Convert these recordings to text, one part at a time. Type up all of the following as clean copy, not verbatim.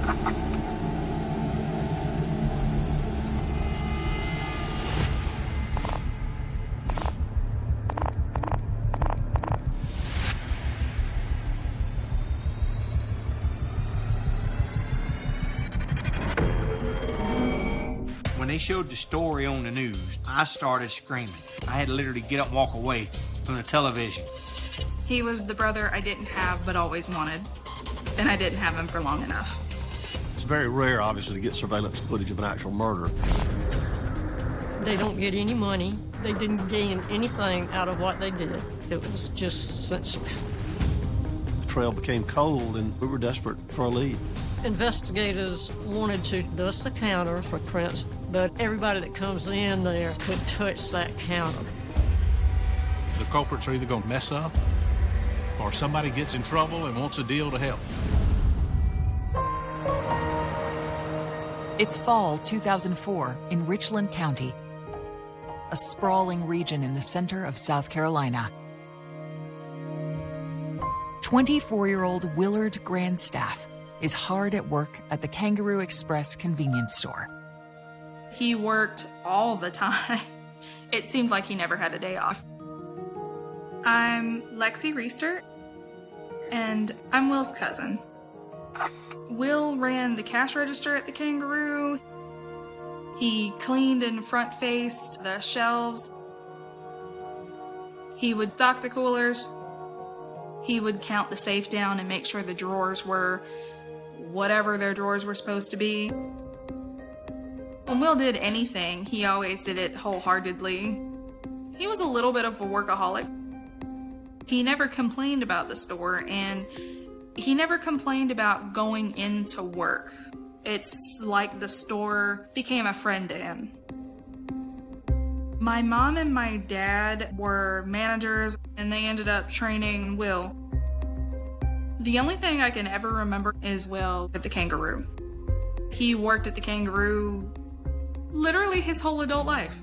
When they showed the story on the news, I started screaming. I had to literally get up and walk away from the television. He was the brother I didn't have but always wanted, and I didn't have him for long enough. It's very rare, obviously, to get surveillance footage of an actual murder. They don't get any money. They didn't gain anything out of what they did. It was just senseless. The trail became cold, and we were desperate for a lead. Investigators wanted to dust the counter for prints, but everybody that comes in there could touch that counter. The culprits are either going to mess up, or somebody gets in trouble and wants a deal to help. It's fall 2004 in Richland County, a sprawling region in the center of South Carolina. 24-year-old Willard Grandstaff is hard at work at the Kangaroo Express convenience store. He worked all the time. It seemed like he never had a day off. I'm Lexi Reister, and I'm Will's cousin. Will ran the cash register at the Kangaroo. He cleaned and front-faced the shelves. He would stock the coolers. He would count the safe down and make sure the drawers were whatever their drawers were supposed to be. When Will did anything, he always did it wholeheartedly. He was a little bit of a workaholic. He never complained about the store, and he never complained about going into work. It's like the store became a friend to him. My mom and my dad were managers, and they ended up training Will. The only thing I can ever remember is Will at the Kangaroo. He worked at the Kangaroo literally his whole adult life.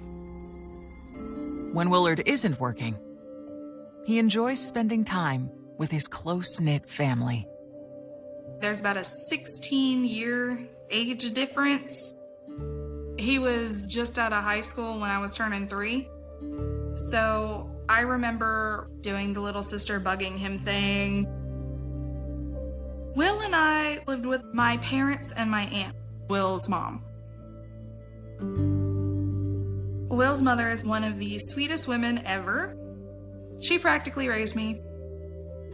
When Willard isn't working, he enjoys spending time with his close-knit family. There's about a 16-year age difference. He was just out of high school when I was turning 3. So I remember doing the little sister bugging him thing. Will and I lived with my parents and my aunt, Will's mom. Will's mother is one of the sweetest women ever. She practically raised me.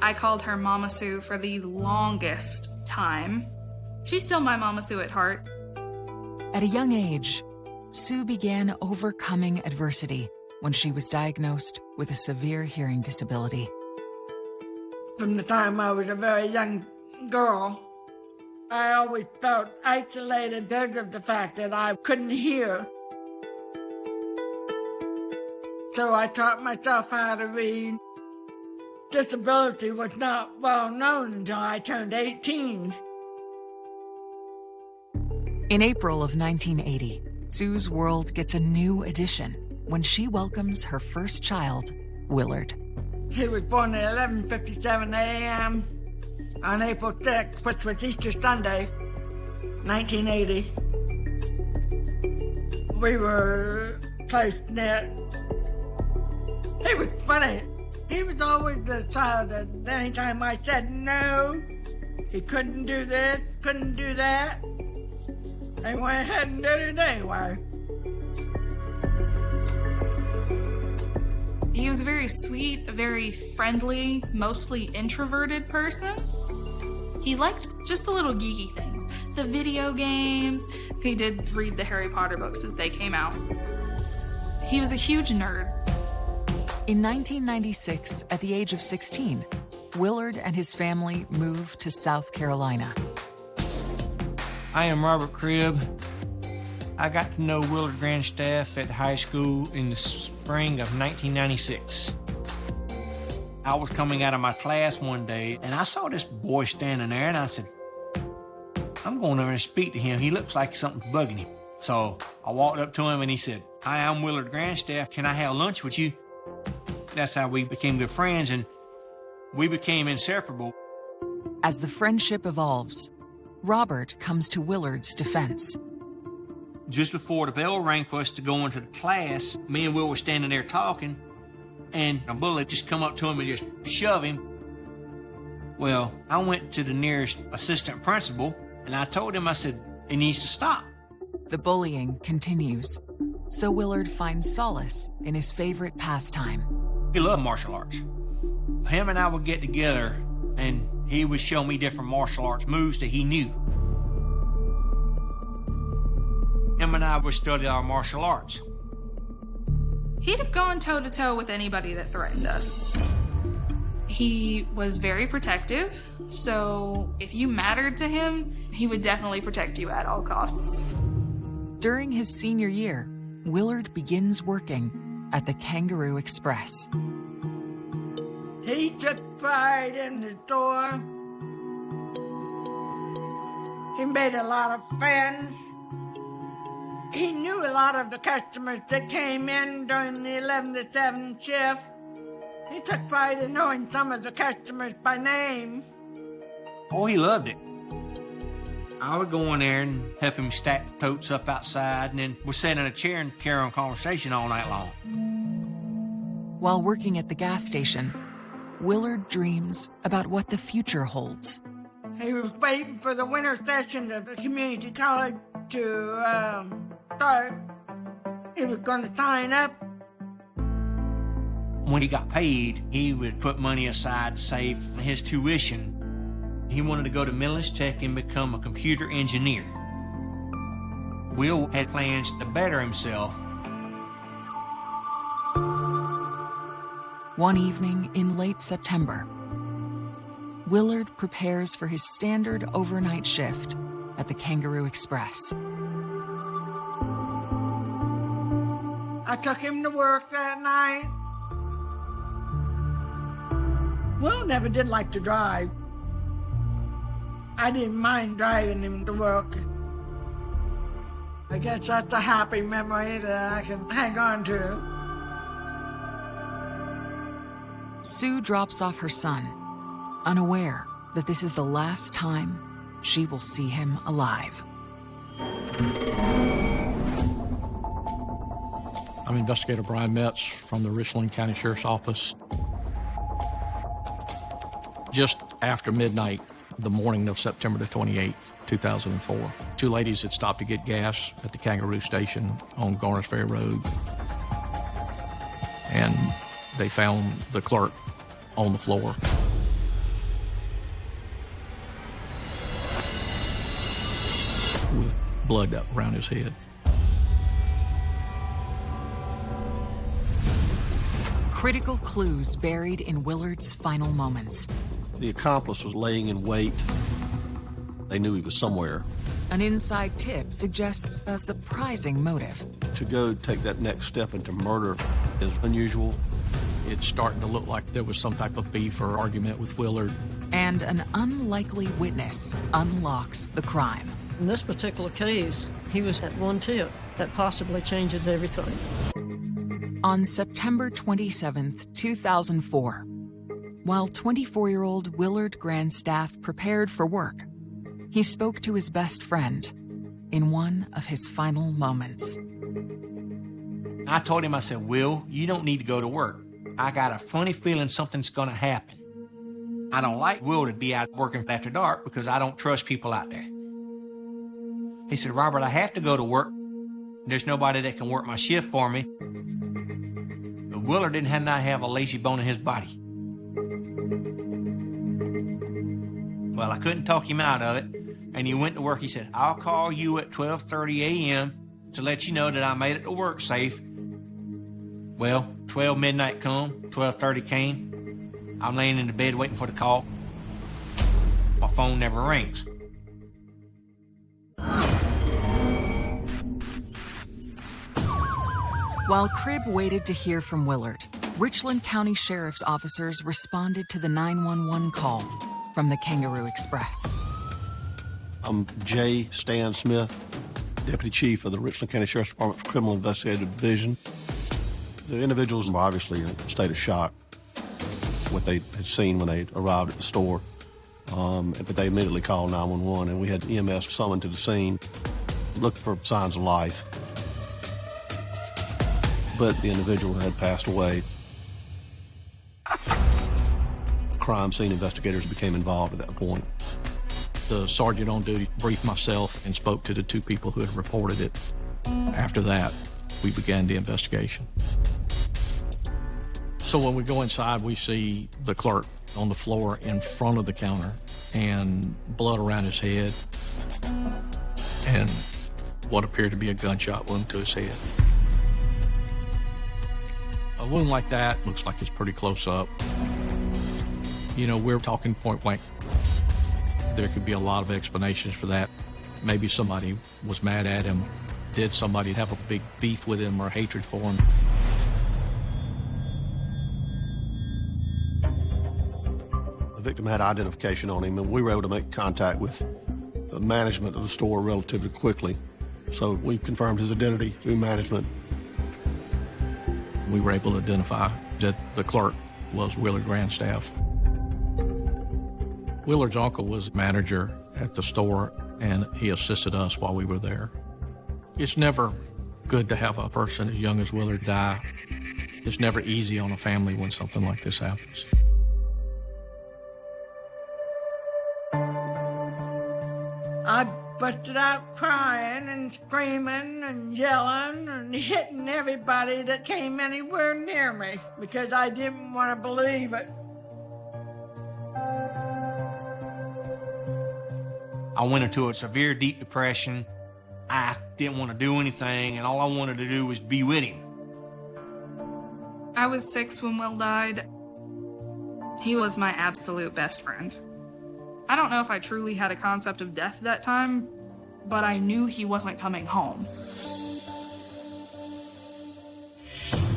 I called her Mama Sue for the longest time. She's still my Mama Sue at heart. At a young age, Sue began overcoming adversity when she was diagnosed with a severe hearing disability. From the time I was a very young girl, I always felt isolated because of the fact that I couldn't hear. So I taught myself how to read. Disability was not well known until I turned 18. In April of 1980, Sue's world gets a new addition when she welcomes her first child, Willard. He was born at 11:57 a.m. on April 6th, which was Easter Sunday, 1980. We were close-knit. He was funny. He was always the child that anytime I said no, he couldn't do this, couldn't do that, they went ahead and did it anyway. He was a very sweet, a very friendly, mostly introverted person. He liked just the little geeky things, the video games. He did read the Harry Potter books as they came out. He was a huge nerd. In 1996, at the age of 16, Willard and his family moved to South Carolina. I am Robert Cribb. I got to know Willard Grandstaff at high school in the spring of 1996. I was coming out of my class one day, and I saw this boy standing there, and I said, I'm going over and speak to him. He looks like something's bugging him. So I walked up to him, and he said, Hi, I'm Willard Grandstaff. Can I have lunch with you? That's how we became good friends, and we became inseparable. As the friendship evolves, Robert comes to Willard's defense. Just before the bell rang for us to go into the class, me and Will were standing there talking, and a bully just come up to him and just shove him. Well, I went to the nearest assistant principal, and I told him, I said, it needs to stop. The bullying continues, so Willard finds solace in his favorite pastime. He loved martial arts. Him and I would get together, and he would show me different martial arts moves that he knew. Him and I would study our martial arts. He'd have gone toe-to-toe with anybody that threatened us. He was very protective, so if you mattered to him, he would definitely protect you at all costs. During his senior year, Willard begins working at the Kangaroo Express. He took pride in the store. He made a lot of friends. He knew a lot of the customers that came in during the 11 to 7 shift. He took pride in knowing some of the customers by name. Oh, he loved it. I would go in there and help him stack the totes up outside, and then we'd sit in a chair and carry on conversation all night long. While working at the gas station, Willard dreams about what the future holds. He was waiting for the winter session of the community college to start. He was going to sign up. When he got paid, he would put money aside to save his tuition. He wanted to go to Millis Tech and become a computer engineer. Will had plans to better himself. One evening in late September, Willard prepares for his standard overnight shift at the Kangaroo Express. I took him to work that night. Will never did like to drive. I didn't mind driving him to work. I guess that's a happy memory that I can hang on to. Sue drops off her son, unaware that this is the last time she will see him alive. I'm Investigator Brian Metz from the Richland County Sheriff's Office. Just after midnight, the morning of September the 28th, 2004, two ladies had stopped to get gas at the Kangaroo station on Garners Ferry Road. And they found the clerk on the floor. With blood up around his head. Critical clues buried in Willard's final moments. The accomplice was laying in wait. They knew he was somewhere. An inside tip suggests a surprising motive. To go take that next step into murder is unusual. It's starting to look like there was some type of beef or argument with Willard. And an unlikely witness unlocks the crime. In this particular case, he was at one tip. That possibly changes everything. On September 27th, 2004, while 24-year-old Willard Grandstaff prepared for work, he spoke to his best friend in one of his final moments. I told him, I said, Will, you don't need to go to work. I got a funny feeling something's going to happen. I don't like Will to be out working after dark because I don't trust people out there. He said, Robert, I have to go to work. There's nobody that can work my shift for me. But Willard didn't have a lazy bone in his body. Well, I couldn't talk him out of it, and he went to work. He said, I'll call you at 12:30 a.m. to let you know that I made it to work safe. Well, 12 midnight come, 12:30 came. I'm laying in the bed waiting for the call. My phone never rings. While Cribb waited to hear from Willard, Richland County Sheriff's officers responded to the 911 call from the Kangaroo Express. I'm J. Stan Smith, Deputy Chief of the Richland County Sheriff's Department's Criminal Investigative Division. The individuals were obviously in a state of shock, what they had seen when they arrived at the store. but they immediately called 911, and we had EMS summoned to the scene, looking for signs of life. But the individual had passed away. Crime scene investigators became involved at that point. The sergeant on duty briefed myself and spoke to the two people who had reported it. After that, we began the investigation. So when we go inside, we see the clerk on the floor in front of the counter and blood around his head and what appeared to be a gunshot wound to his head. A wound like that looks like it's pretty close up. You know, we're talking point blank. There could be a lot of explanations for that. Maybe somebody was mad at him. Did somebody have a big beef with him or hatred for him? The victim had identification on him, and we were able to make contact with the management of the store relatively quickly. So we confirmed his identity through management. We were able to identify that the clerk was Willard Grandstaff. Willard's uncle was manager at the store, and he assisted us while we were there. It's never good to have a person as young as Willard die. It's never easy on a family when something like this happens. I busted out crying and screaming and yelling and hitting everybody that came anywhere near me because I didn't want to believe it. I went into a severe, deep depression. I didn't want to do anything, and all I wanted to do was be with him. I was 6 when Will died. He was my absolute best friend. I don't know if I truly had a concept of death that time, but I knew he wasn't coming home.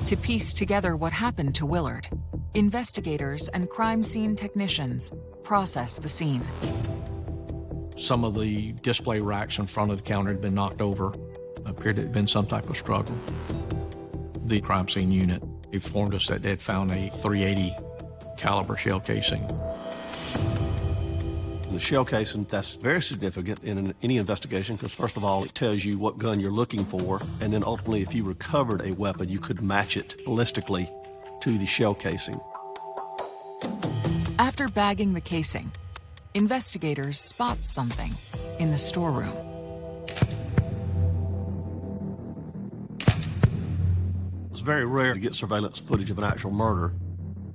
To piece together what happened to Willard, investigators and crime scene technicians process the scene. Some of the display racks in front of the counter had been knocked over. Appeared to have been some type of struggle. The crime scene unit informed us that they had found a .380 caliber shell casing. The shell casing, that's very significant in any investigation because, first of all, it tells you what gun you're looking for, and then ultimately, if you recovered a weapon, you could match it ballistically to the shell casing. After bagging the casing, investigators spot something in the storeroom. It's very rare to get surveillance footage of an actual murder.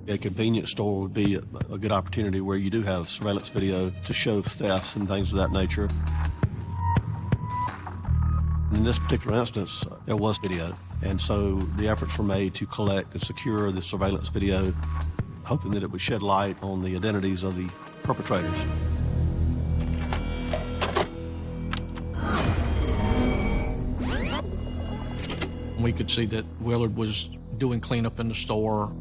A convenience store would be a good opportunity where you do have surveillance video to show thefts and things of that nature. In this particular instance, there was video, and so the efforts were made to collect and secure the surveillance video, hoping that it would shed light on the identities of the perpetrators. We could see that Willard was doing cleanup in the store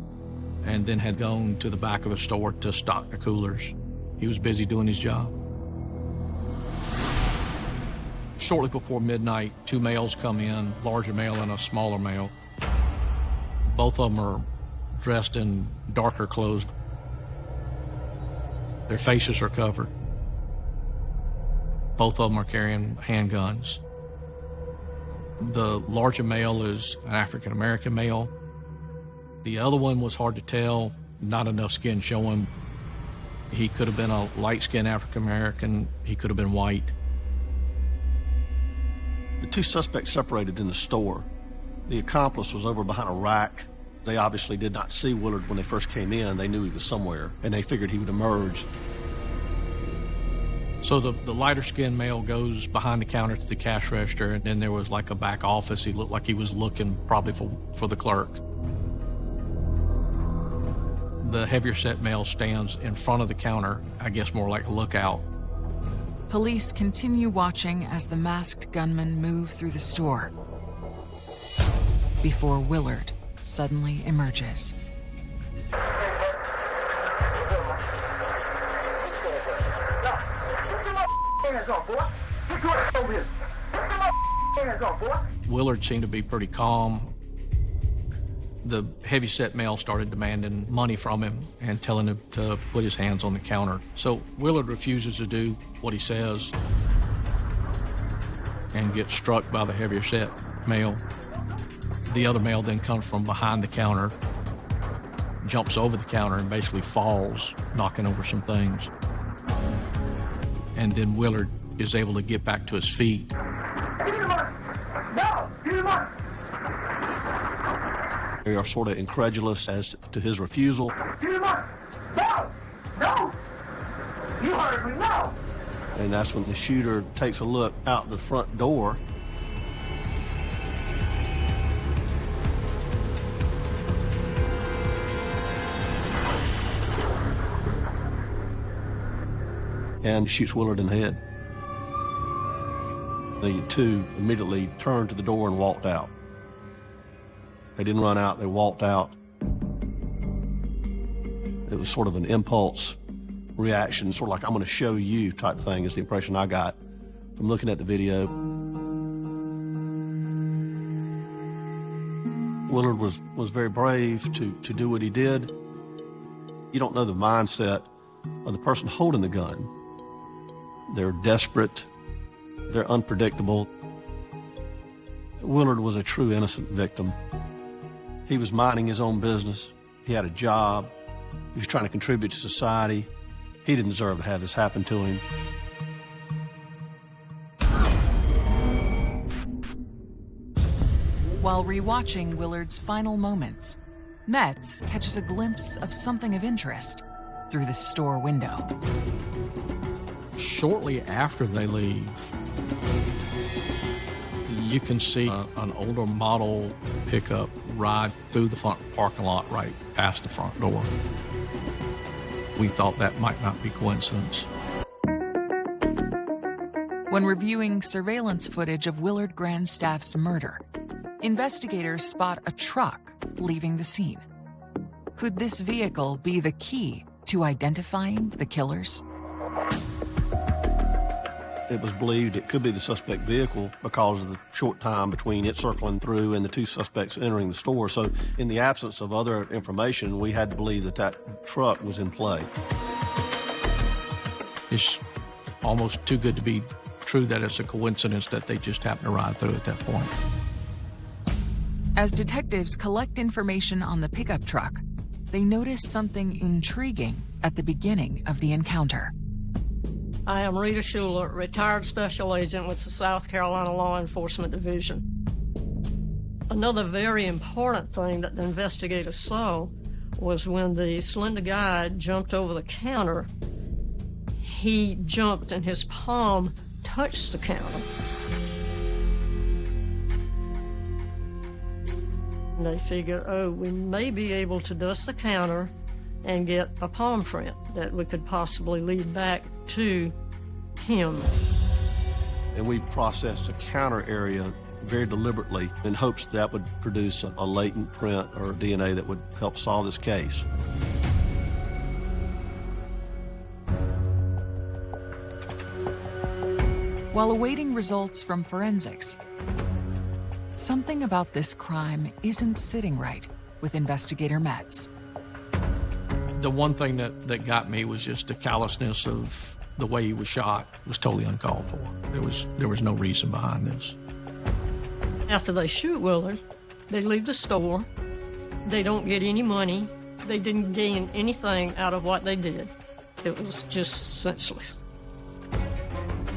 and then had gone to the back of the store to stock the coolers. He was busy doing his job. Shortly before midnight, 2 males come in, larger male and a smaller male. Both of them are dressed in darker clothes. Their faces are covered. Both of them are carrying handguns. The larger male is an African-American male. The other one was hard to tell, not enough skin showing. He could have been a light-skinned African-American. He could have been white. The 2 suspects separated in the store. The accomplice was over behind a rack. They obviously did not see Willard when they first came in. They knew he was somewhere, and they figured he would emerge. So the lighter-skinned male goes behind the counter to the cash register, and then there was like a back office. He looked like he was looking probably for the clerk. The heavier-set male stands in front of the counter, I guess more like a lookout. Police continue watching as the masked gunmen move through the store before Willard suddenly emerges. Willard seemed to be pretty calm. the heavyset male started demanding money from him and telling him to put his hands on the counter. So Willard refuses to do what he says and gets struck by the heavier set male. The other male then comes from behind the counter, jumps over the counter, and basically falls, knocking over some things. And then Willard is able to get back to his feet. They are sort of incredulous as to his refusal. No! You heard me, no! And that's when the shooter takes a look out the front door. And shoots Willard in the head. The two immediately turned to the door and walked out. They didn't run out, they walked out. It was sort of an impulse reaction, sort of like, I'm going to show you type thing is the impression I got from looking at the video. Willard was very brave to do what he did. You don't know the mindset of the person holding the gun. They're desperate, they're unpredictable. Willard was a true innocent victim. He was minding his own business. He had a job. He was trying to contribute to society. He didn't deserve to have this happen to him. While rewatching Willard's final moments, Metz catches a glimpse of something of interest through the store window. Shortly after they leave, you can see an older model pickup ride through the front parking lot right past the front door. We thought that might not be coincidence. When reviewing surveillance footage of Willard Grandstaff's murder, investigators spot a truck leaving the scene. Could this vehicle be the key to identifying the killers? It was believed it could be the suspect vehicle because of the short time between it circling through and the two suspects entering the store. So in the absence of other information, we had to believe that that truck was in play. It's almost too good to be true that it's a coincidence that they just happened to ride through at that point. As detectives collect information on the pickup truck, they notice something intriguing at the beginning of the encounter. I am Rita Schuler, retired special agent with the South Carolina Law Enforcement Division. Another very important thing that the investigators saw was when the slender guy jumped over the counter, he jumped and his palm touched the counter. And they figured, oh, we may be able to dust the counter and get a palm print that we could possibly lead back to him. And we processed the counter area very deliberately in hopes that would produce a latent print or DNA that would help solve this case. While awaiting results from forensics, something about this crime isn't sitting right with investigator Metz. The one thing that got me was just the callousness of the way he was shot. It was totally uncalled for. There was no reason behind this. After they shoot Willard, they leave the store. They don't get any money. They didn't gain anything out of what they did. It was just senseless.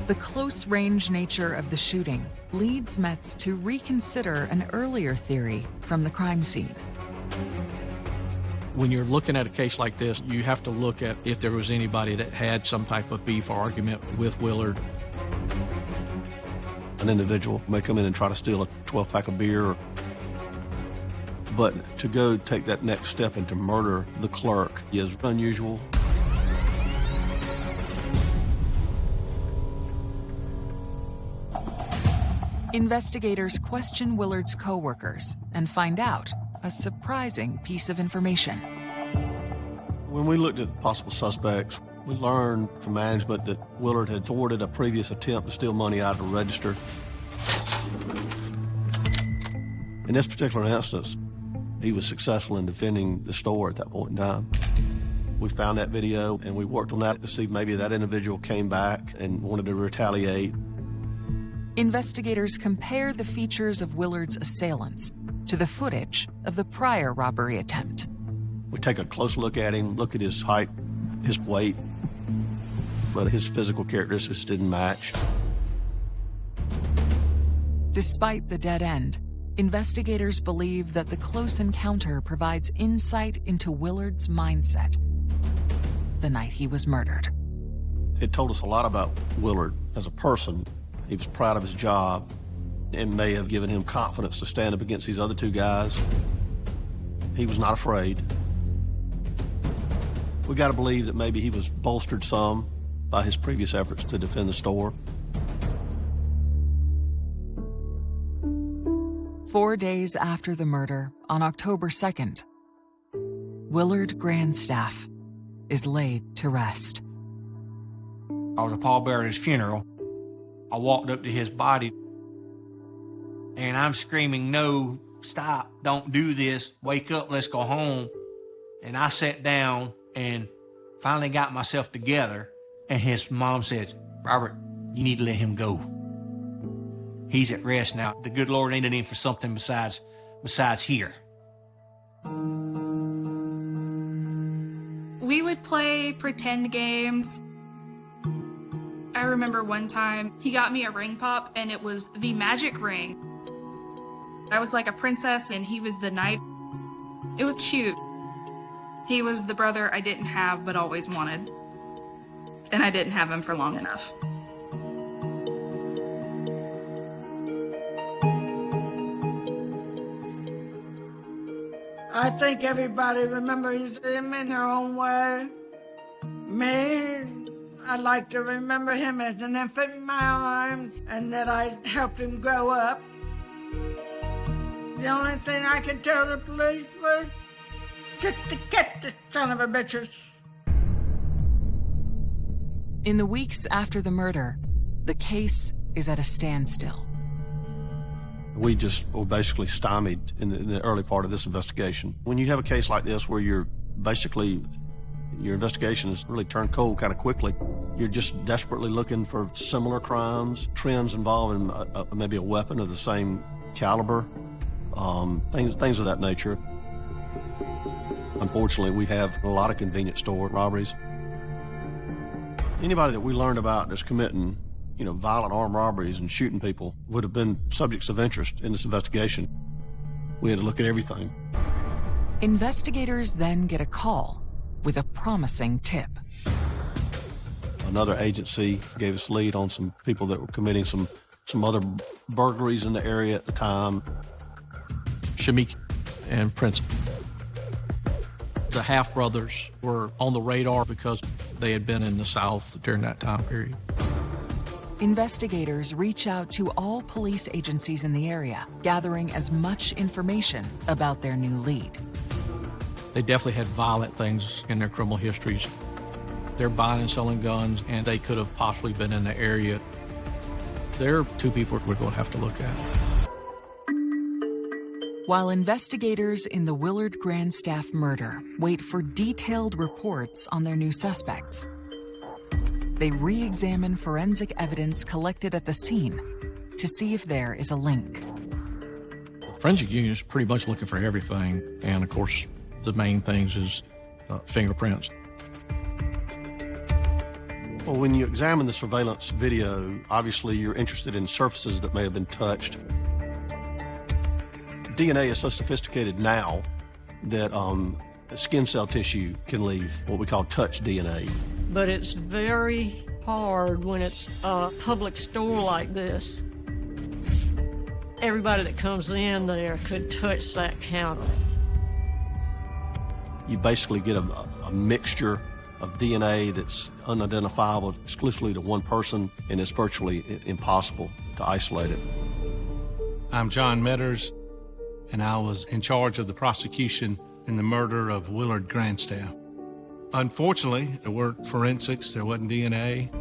The close-range nature of the shooting leads Metz to reconsider an earlier theory from the crime scene. When you're looking at a case like this, you have to look at if there was anybody that had some type of beef or argument with Willard. An individual may come in and try to steal a 12-pack of beer, but to go take that next step and to murder the clerk is unusual. Investigators question Willard's co-workers and find out a surprising piece of information. When we looked at possible suspects, we learned from management that Willard had thwarted a previous attempt to steal money out of the register. In this particular instance, He was successful in defending the store at that point in time. We found that video and we worked on that to see maybe that individual came back and wanted to retaliate. Investigators compare the features of Willard's assailants to the footage of the prior robbery attempt. We take a close look at him, look at his height, his weight, but his physical characteristics didn't match. Despite the dead end, investigators believe that the close encounter provides insight into Willard's mindset the night he was murdered. It told us a lot about Willard as a person. He was proud of his job and may have given him confidence to stand up against these other two guys. He was not afraid. We got to believe that maybe he was bolstered some by his previous efforts to defend the store. 4 days after the murder, on October 2nd, Willard Grandstaff is laid to rest. I was a pallbearer at his funeral. I walked up to his body, and I'm screaming, "No, stop, don't do this, wake up, let's go home." And I sat down and finally got myself together, and his mom said, "Robert, you need to let him go. He's at rest now. The good Lord needed him for something besides here." We would play pretend games. I remember one time he got me a ring pop and it was the magic ring. I was like a princess and he was the knight. It was cute. He was the brother I didn't have but always wanted. And I didn't have him for long enough. I think everybody remembers him in their own way. Me, I like to remember him as an infant in my arms and that I helped him grow up. The only thing I could tell the police was just to get this son of a bitches. In the weeks after the murder, the case is at a standstill. We just were basically stymied in the early part of this investigation. When you have a case like this where your investigation has really turned cold kind of quickly, you're just desperately looking for similar crimes, trends involving maybe a weapon of the same caliber, things of that nature. Unfortunately, we have a lot of convenience store robberies. Anybody that we learned about that's committing violent armed robberies and shooting people would have been subjects of interest in this investigation. We had to look at everything. Investigators then get a call with a promising tip. Another agency gave us a lead on some people that were committing some other burglaries in the area at the time. Shamik and Prince. The half-brothers were on the radar because they had been in the South during that time period. Investigators reach out to all police agencies in the area, gathering as much information about their new lead. They definitely had violent things in their criminal histories. They're buying and selling guns, and they could have possibly been in the area. There are two people we're going to have to look at. While investigators in the Willard Grandstaff murder wait for detailed reports on their new suspects, they re-examine forensic evidence collected at the scene to see if there is a link. The forensic unit is pretty much looking for everything, and of course, the main things is fingerprints. Well, when you examine the surveillance video, obviously you're interested in surfaces that may have been touched. DNA is so sophisticated now that skin cell tissue can leave what we call touch DNA. But it's very hard when it's a public store like this. Everybody that comes in there could touch that counter. You basically get a mixture of DNA that's unidentifiable exclusively to one person, and it's virtually impossible to isolate it. I'm John Metters, and I was in charge of the prosecution in the murder of Willard Grandstaff. Unfortunately, there weren't forensics, there wasn't DNA.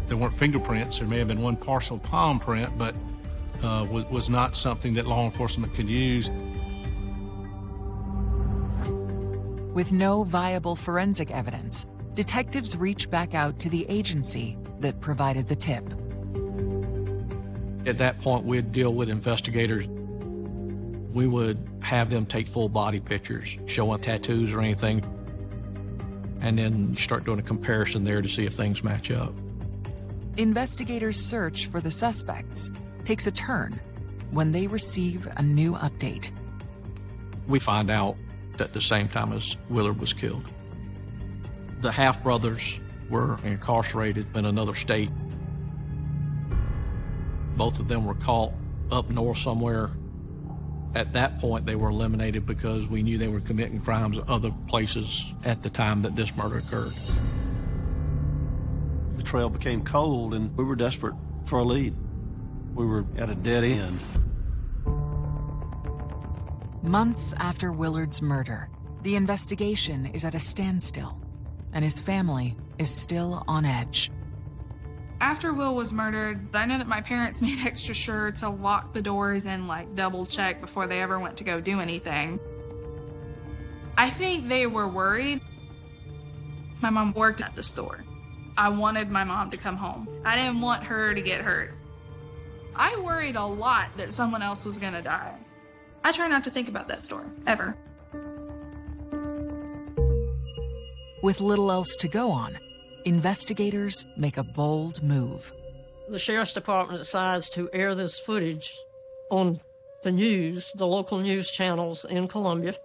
There weren't fingerprints. There may have been one partial palm print, but was not something that law enforcement could use. With no viable forensic evidence, detectives reach back out to the agency that provided the tip. At that point, we'd deal with investigators. We would have them take full body pictures, showing tattoos or anything, and then you start doing a comparison there to see if things match up. Investigators' search for the suspects takes a turn when they receive a new update. We find out at the same time as Willard was killed. The half-brothers were incarcerated in another state. Both of them were caught up north somewhere. At that point, they were eliminated because we knew they were committing crimes at other places at the time that this murder occurred. The trail became cold, and we were desperate for a lead. We were at a dead end. Months after Willard's murder, the investigation is at a standstill, and his family is still on edge. After Will was murdered, I know that my parents made extra sure to lock the doors and double check before they ever went to go do anything. I think they were worried. My mom worked at the store. I wanted my mom to come home. I didn't want her to get hurt. I worried a lot that someone else was gonna die. I try not to think about that store, ever. With little else to go on, investigators make a bold move. The sheriff's department decides to air this footage on the news, the local news channels in Columbia,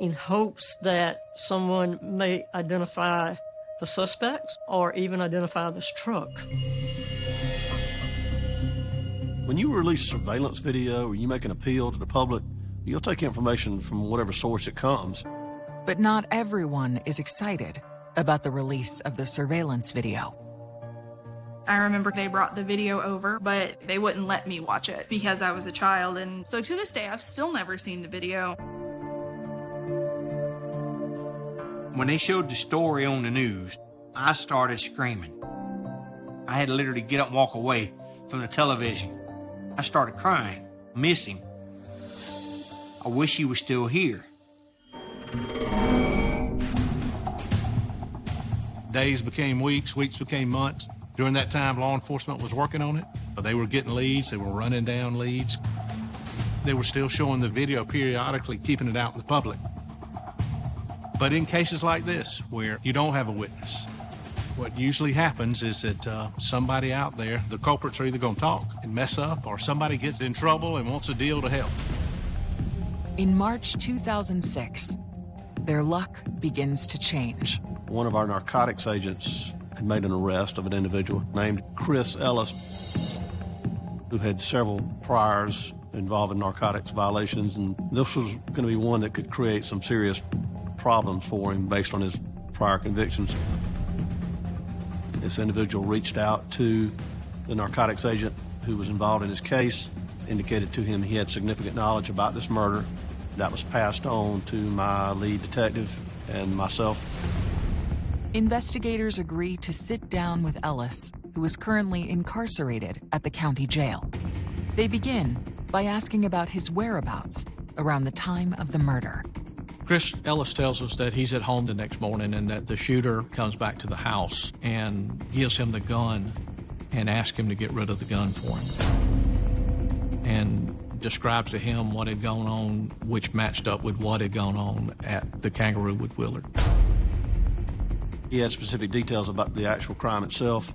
in hopes that someone may identify the suspects or even identify this truck. When you release surveillance video or you make an appeal to the public, you'll take information from whatever source it comes. But not everyone is excited about the release of the surveillance video. I remember they brought the video over, but they wouldn't let me watch it because I was a child, and so to this day, I've still never seen the video. When they showed the story on the news, I started screaming. I had to literally get up and walk away from the television. I started crying, miss him. I wish he was still here. Days became weeks, weeks became months. During that time, law enforcement was working on it. They were getting leads, they were running down leads. They were still showing the video periodically, keeping it out in the public. But in cases like this, where you don't have a witness, what usually happens is that somebody out there, the culprits are either going to talk and mess up, or somebody gets in trouble and wants a deal to help. In March 2006, their luck begins to change. One of our narcotics agents had made an arrest of an individual named Chris Ellis, who had several priors involving narcotics violations, and this was going to be one that could create some serious problems for him based on his prior convictions. This individual reached out to the narcotics agent who was involved in his case, indicated to him he had significant knowledge about this murder. That was passed on to my lead detective and myself. Investigators agree to sit down with Ellis, who is currently incarcerated at the county jail. They begin by asking about his whereabouts around the time of the murder. Chris Ellis tells us that he's at home the next morning and that the shooter comes back to the house and gives him the gun and asks him to get rid of the gun for him, and describes to him what had gone on, which matched up with what had gone on at the Kangaroo with Willard. He had specific details about the actual crime itself.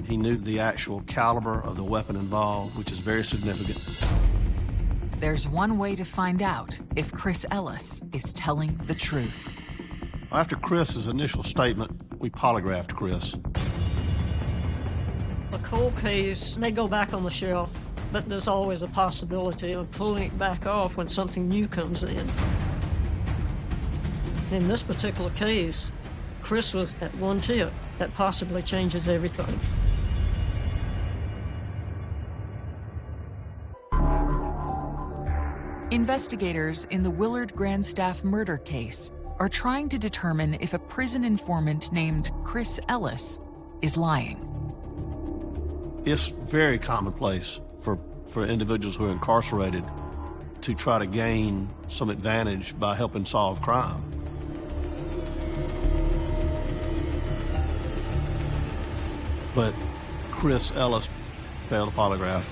He knew the actual caliber of the weapon involved, which is very significant. There's one way to find out if Chris Ellis is telling the truth. After Chris's initial statement, we polygraphed Chris. A cold case may go back on the shelf, but there's always a possibility of pulling it back off when something new comes in. In this particular case, Chris was at one tip that possibly changes everything. Investigators in the Willard Grandstaff murder case are trying to determine if a prison informant named Chris Ellis is lying. It's very commonplace for for individuals who are incarcerated to try to gain some advantage by helping solve crime. But Chris Ellis failed a polygraph.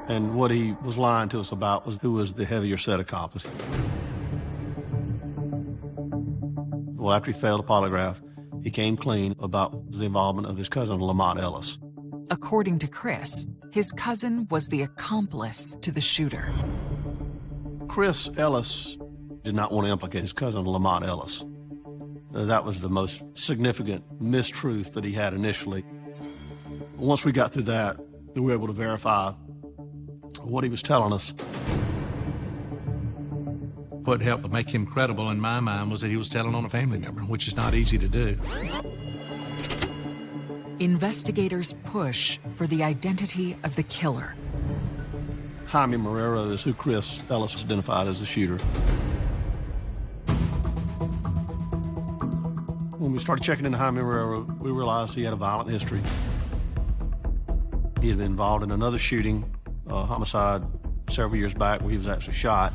And what he was lying to us about was who was the heavier set accomplice. Well, after he failed a polygraph, he came clean about the involvement of his cousin, Lamont Ellis. According to Chris, his cousin was the accomplice to the shooter. Chris Ellis did not want to implicate his cousin, Lamont Ellis. That was the most significant mistruth that he had initially. Once we got through that, we were able to verify what he was telling us. What helped make him credible in my mind was that he was telling on a family member, which is not easy to do. Investigators push for the identity of the killer. Jaime Marrero is who Chris Ellis identified as the shooter. When we started checking into Jaime Marrero, we realized he had a violent history. He had been involved in another shooting, homicide, several years back where he was actually shot.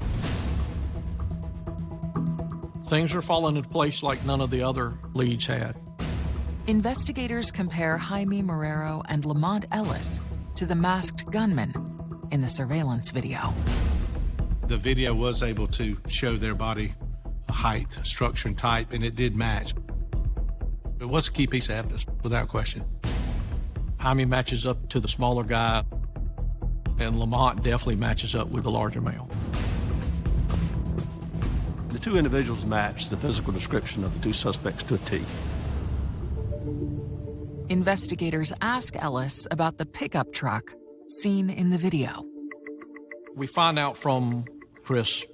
Things are falling into place like none of the other leads had. Investigators compare Jaime Marrero and Lamont Ellis to the masked gunman in the surveillance video. The video was able to show their body height, structure, and type, and it did match. It was a key piece of evidence, without question. Jaime matches up to the smaller guy, and Lamont definitely matches up with the larger male. The two individuals matched the physical description of the two suspects to a T. Investigators ask Ellis about the pickup truck seen in the video. We find out from Chris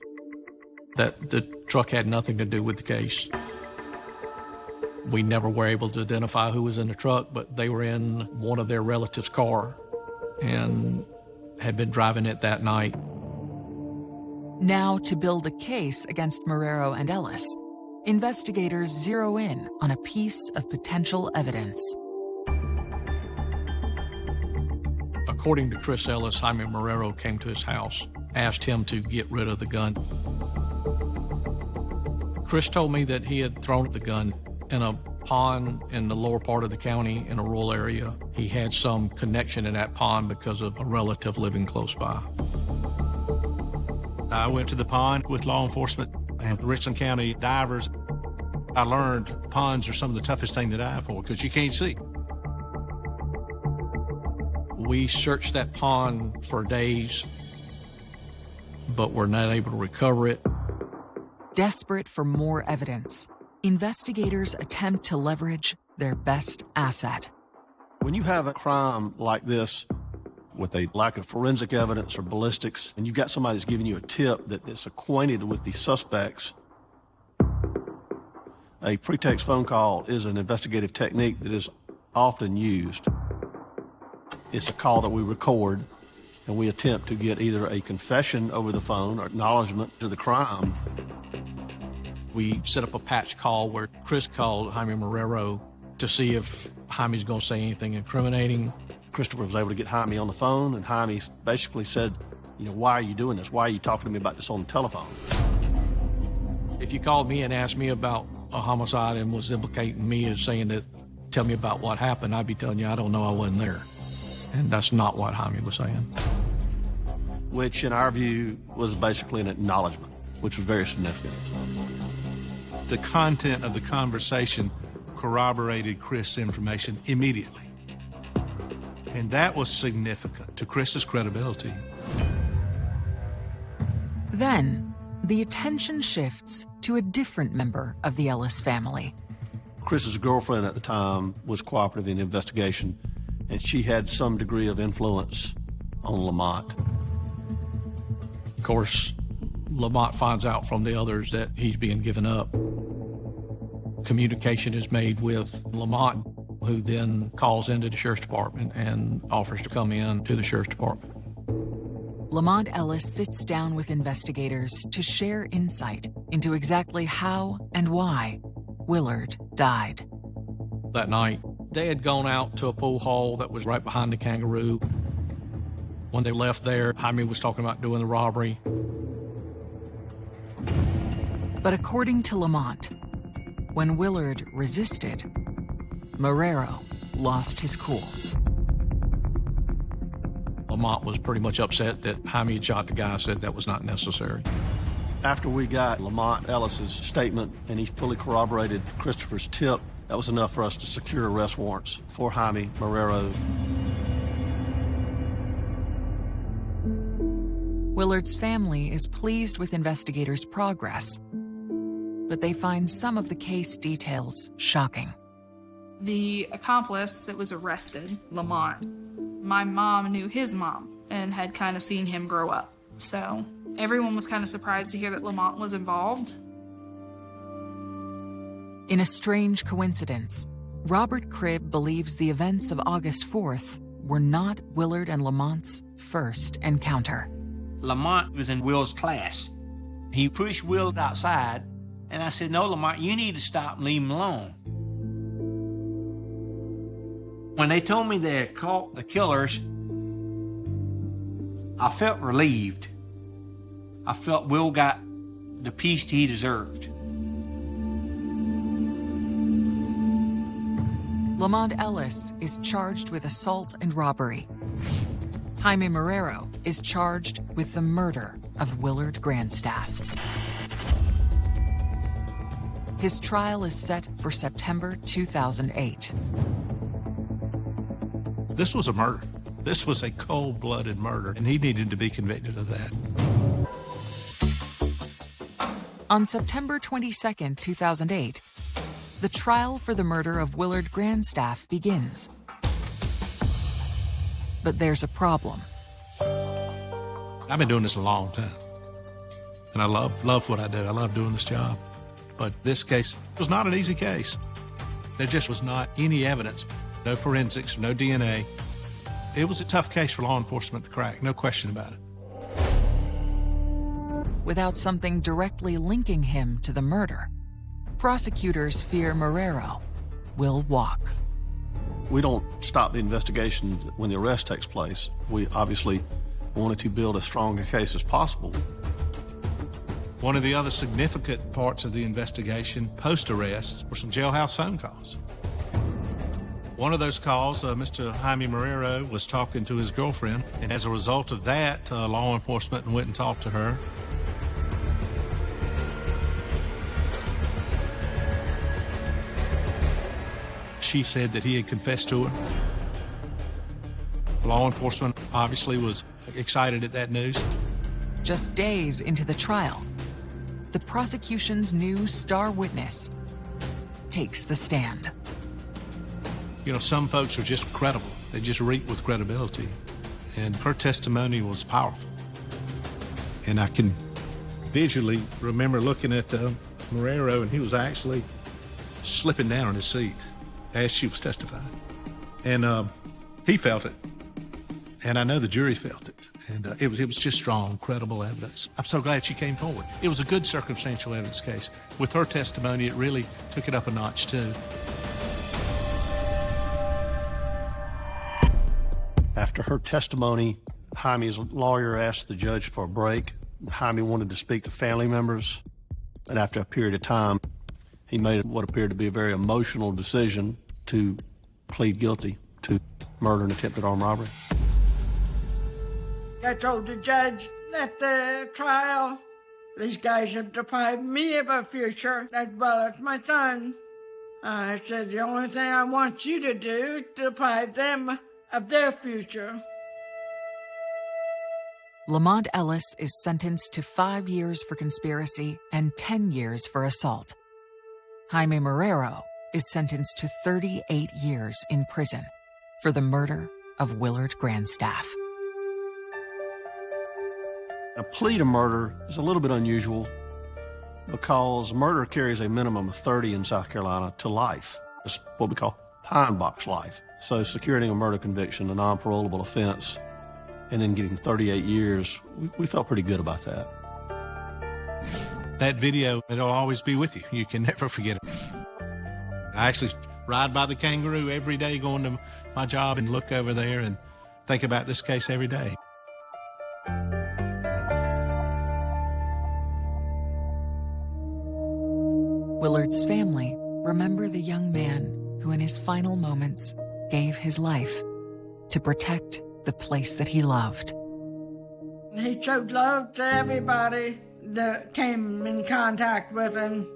that the truck had nothing to do with the case. We never were able to identify who was in the truck, but they were in one of their relatives' car and had been driving it that night. Now, to build a case against Marrero and Ellis, investigators zero in on a piece of potential evidence. According to Chris Ellis, Jaime Marrero came to his house, asked him to get rid of the gun. Chris told me that he had thrown the gun in a pond in the lower part of the county in a rural area. He had some connection in that pond because of a relative living close by. I went to the pond with law enforcement and Richland County divers. I learned ponds are some of the toughest thing to dive for because you can't see. We searched that pond for days, but were not able to recover it. Desperate for more evidence, investigators attempt to leverage their best asset. When you have a crime like this with a lack of forensic evidence or ballistics, and you've got somebody that's giving you a tip that's acquainted with the suspects, a pretext phone call is an investigative technique that is often used. It's a call that we record, and we attempt to get either a confession over the phone or acknowledgement to the crime. We set up a patch call where Chris called Jaime Marrero to see if Jaime's going to say anything incriminating. Christopher was able to get Jaime on the phone, and Jaime basically said, you know, why are you doing this? Why are you talking to me about this on the telephone? If you called me and asked me about a homicide and was implicating me as saying that, tell me about what happened, I'd be telling you, I don't know, I wasn't there. And that's not what Jaime was saying. Which, in our view, was basically an acknowledgement, which was very significant. The content of the conversation corroborated Chris' information immediately. And that was significant to Chris's credibility. Then, the attention shifts to a different member of the Ellis family. Chris's girlfriend at the time was cooperative in the investigation, and she had some degree of influence on Lamont. Of course, Lamont finds out from the others that he's being given up. Communication is made with Lamont, who then calls into the sheriff's department and offers to come in to the sheriff's department. Lamont Ellis sits down with investigators to share insight into exactly how and why Willard died. That night, They had gone out to a pool hall that was right behind the Kangaroo. When they left there, Jaime was talking about doing the robbery. But according to Lamont, when Willard resisted, Marrero lost his cool. Lamont was pretty much upset that Jaime had shot the guy, said that was not necessary. After we got Lamont Ellis's statement and he fully corroborated Christopher's tip, that was enough for us to secure arrest warrants for Jaime Marrero. Willard's family is pleased with investigators' progress, but they find some of the case details shocking. The accomplice that was arrested, Lamont, my mom knew his mom and had kind of seen him grow up. So everyone was kind of surprised to hear that Lamont was involved. In a strange coincidence, Robert Cribb believes the events of August 4th were not Willard and Lamont's first encounter. Lamont was in Will's class. He pushed Will outside, and I said, "No, Lamont, you need to stop and leave him alone." When they told me they had caught the killers, I felt relieved. I felt Will got the peace he deserved. Lamont Ellis is charged with assault and robbery. Jaime Marrero is charged with the murder of Willard Grandstaff. His trial is set for September 2008. This was a murder. This was a cold-blooded murder, and he needed to be convicted of that. On September 22, 2008, the trial for the murder of Willard Grandstaff begins. But there's a problem. I've been doing this a long time, and I love what I do. I love doing this job. But this case was not an easy case. There just was not any evidence, no forensics, no DNA. It was a tough case for law enforcement to crack, no question about it. Without something directly linking him to the murder, prosecutors fear Marrero will walk. We don't stop the investigation when the arrest takes place. We obviously wanted to build as strong a case as possible. One of the other significant parts of the investigation post-arrest were some jailhouse phone calls. One of those calls, Mr. Jaime Marrero was talking to his girlfriend, and as a result of that, law enforcement went and talked to her. She said that he had confessed to her. Law enforcement obviously was excited at that news. Just days into the trial, the prosecution's new star witness takes the stand. You know, some folks are just credible. They just reek with credibility. And her testimony was powerful. And I can visually remember looking at Marrero, and he was actually slipping down in his seat as she was testifying. And he felt it. And I know the jury felt it. And it was just strong, credible evidence. I'm so glad she came forward. It was a good circumstantial evidence case. With her testimony, it really took it up a notch, too. After her testimony, Jaime's lawyer asked the judge for a break. Jaime wanted to speak to family members. And after a period of time, he made what appeared to be a very emotional decision to plead guilty to murder and attempted armed robbery. I told the judge at the trial, these guys have deprived me of a future as well as my son. I said, the only thing I want you to do is deprive them of their future. Lamont Ellis is sentenced to 5 years for conspiracy and 10 years for assault. Jaime Marrero is sentenced to 38 years in prison for the murder of Willard Grandstaff. A plea to murder is a little bit unusual because murder carries a minimum of 30 in South Carolina to life. It's what we call pine box life. So securing a murder conviction, a non-parolable offense, and then getting 38 years, we felt pretty good about that. That video, it'll always be with you. You can never forget it. I actually ride by the kangaroo every day going to my job and look over there and think about this case every day. Willard's family remember the young man who in his final moments gave his life to protect the place that he loved. He showed love to everybody that came in contact with him.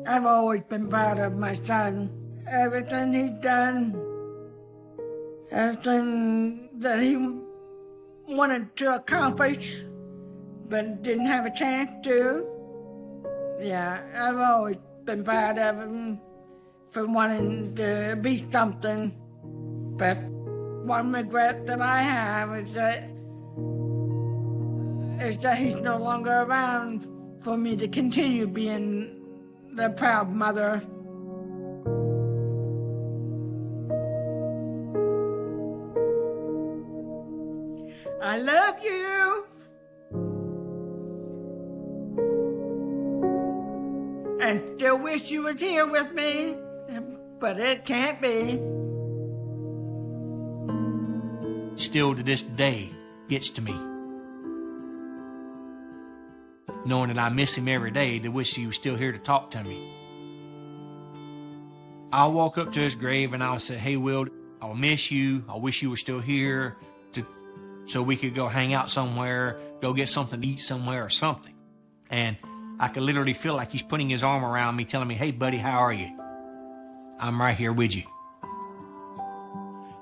I've always been proud of my son. Everything he's done, everything that he wanted to accomplish but didn't have a chance to. Yeah, I've always been proud of him for wanting to be something. But one regret that I have is that he's no longer around for me to continue being the proud mother. I love you. And still wish you was here with me, but it can't be. Still to this day gets to me. Knowing that I miss him every day, to wish he was still here to talk to me. I'll walk up to his grave and I'll say, hey, Will, I'll miss you. I wish you were still here so we could go hang out somewhere, go get something to eat somewhere or something. And I could literally feel like he's putting his arm around me, telling me, hey, buddy, how are you? I'm right here with you.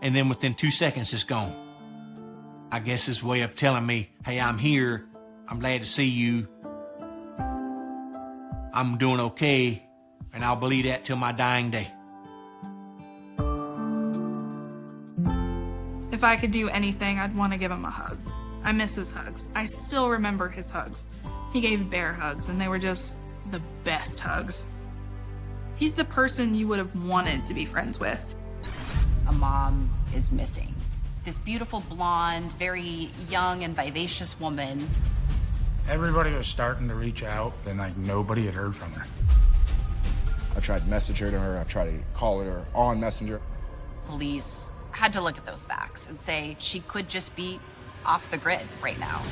And then within 2 seconds, it's gone. I guess his way of telling me, hey, I'm here. I'm glad to see you. I'm doing okay. And I'll believe that till my dying day. If I could do anything, I'd want to give him a hug. I miss his hugs. I still remember his hugs. He gave bear hugs, and they were just the best hugs. He's the person you would have wanted to be friends with. A mom is missing. This beautiful blonde, very young and vivacious woman. Everybody was starting to reach out, and nobody had heard from her. I tried to message her to her. I've tried to call her on Messenger. Police had to look at those facts and say she could just be off the grid right now.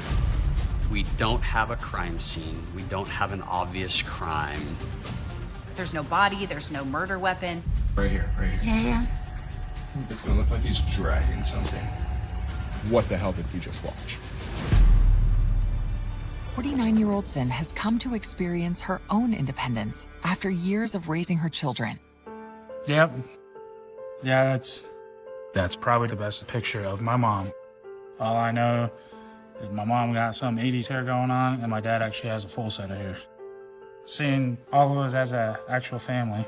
We don't have a crime scene. We don't have an obvious crime. There's no body, there's no murder weapon. Right here, right here. Yeah. It's gonna look like he's dragging something. What the hell did we just watch? 49-year-old Sin has come to experience her own independence after years of raising her children. Yep. Yeah, that's probably the best picture of my mom. All I know is my mom got some 80s hair going on, and my dad actually has a full set of hair. Seeing all of us as an actual family,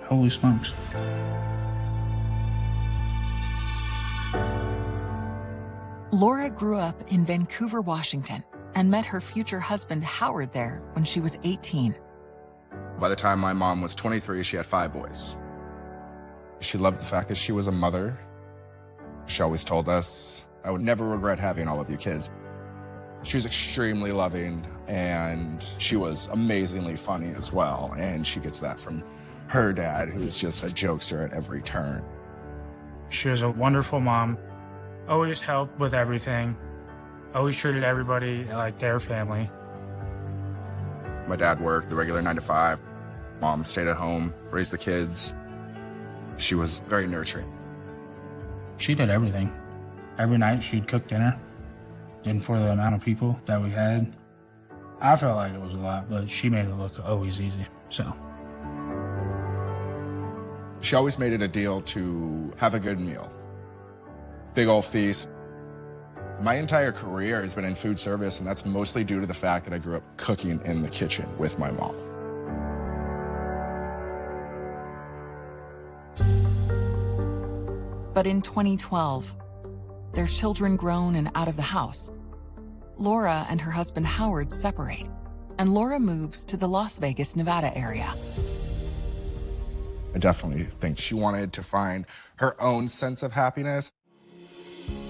holy smokes. Laura grew up in Vancouver, Washington, and met her future husband Howard there when she was 18. By the time my mom was 23, she had 5 boys. She loved the fact that she was a mother. She always told us, I would never regret having all of you kids. She was extremely loving, and she was amazingly funny as well. And she gets that from her dad, who's just a jokester at every turn. She was a wonderful mom. Always helped with everything. Always treated everybody like their family. My dad worked the regular 9 to 5. Mom stayed at home, raised the kids. She was very nurturing. She did everything. Every night she'd cook dinner. And for the amount of people that we had, I felt like it was a lot, but she made it look always easy, so. She always made it a deal to have a good meal. Big old feast. My entire career has been in food service, and that's mostly due to the fact that I grew up cooking in the kitchen with my mom. But in 2012, their children grown and out of the house, Laura and her husband Howard separate, and Laura moves to the Las Vegas, Nevada area. I definitely think she wanted to find her own sense of happiness.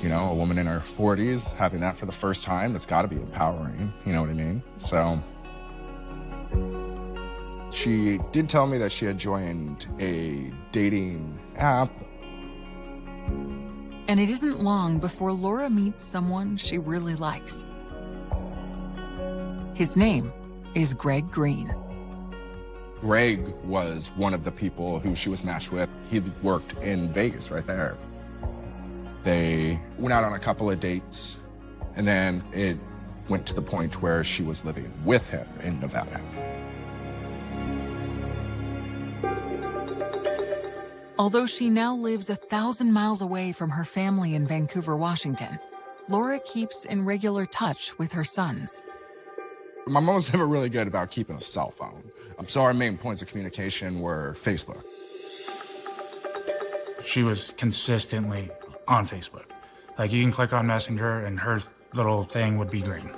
You know, a woman in her 40s, having that for the first time, that's got to be empowering, you know what I mean? So She did tell me that she had joined a dating app. And it isn't long before Laura meets someone she really likes. His name is Greg Green. Greg was one of the people who she was matched with. He worked in Vegas right there. They went out on a couple of dates, and then it went to the point where she was living with him in Nevada. Although she now lives 1,000 miles away from her family in Vancouver, Washington, Laura keeps in regular touch with her sons. My mom was never really good about keeping a cell phone. So our main points of communication were Facebook. She was consistently on Facebook. Like, you can click on Messenger and her little thing would be green.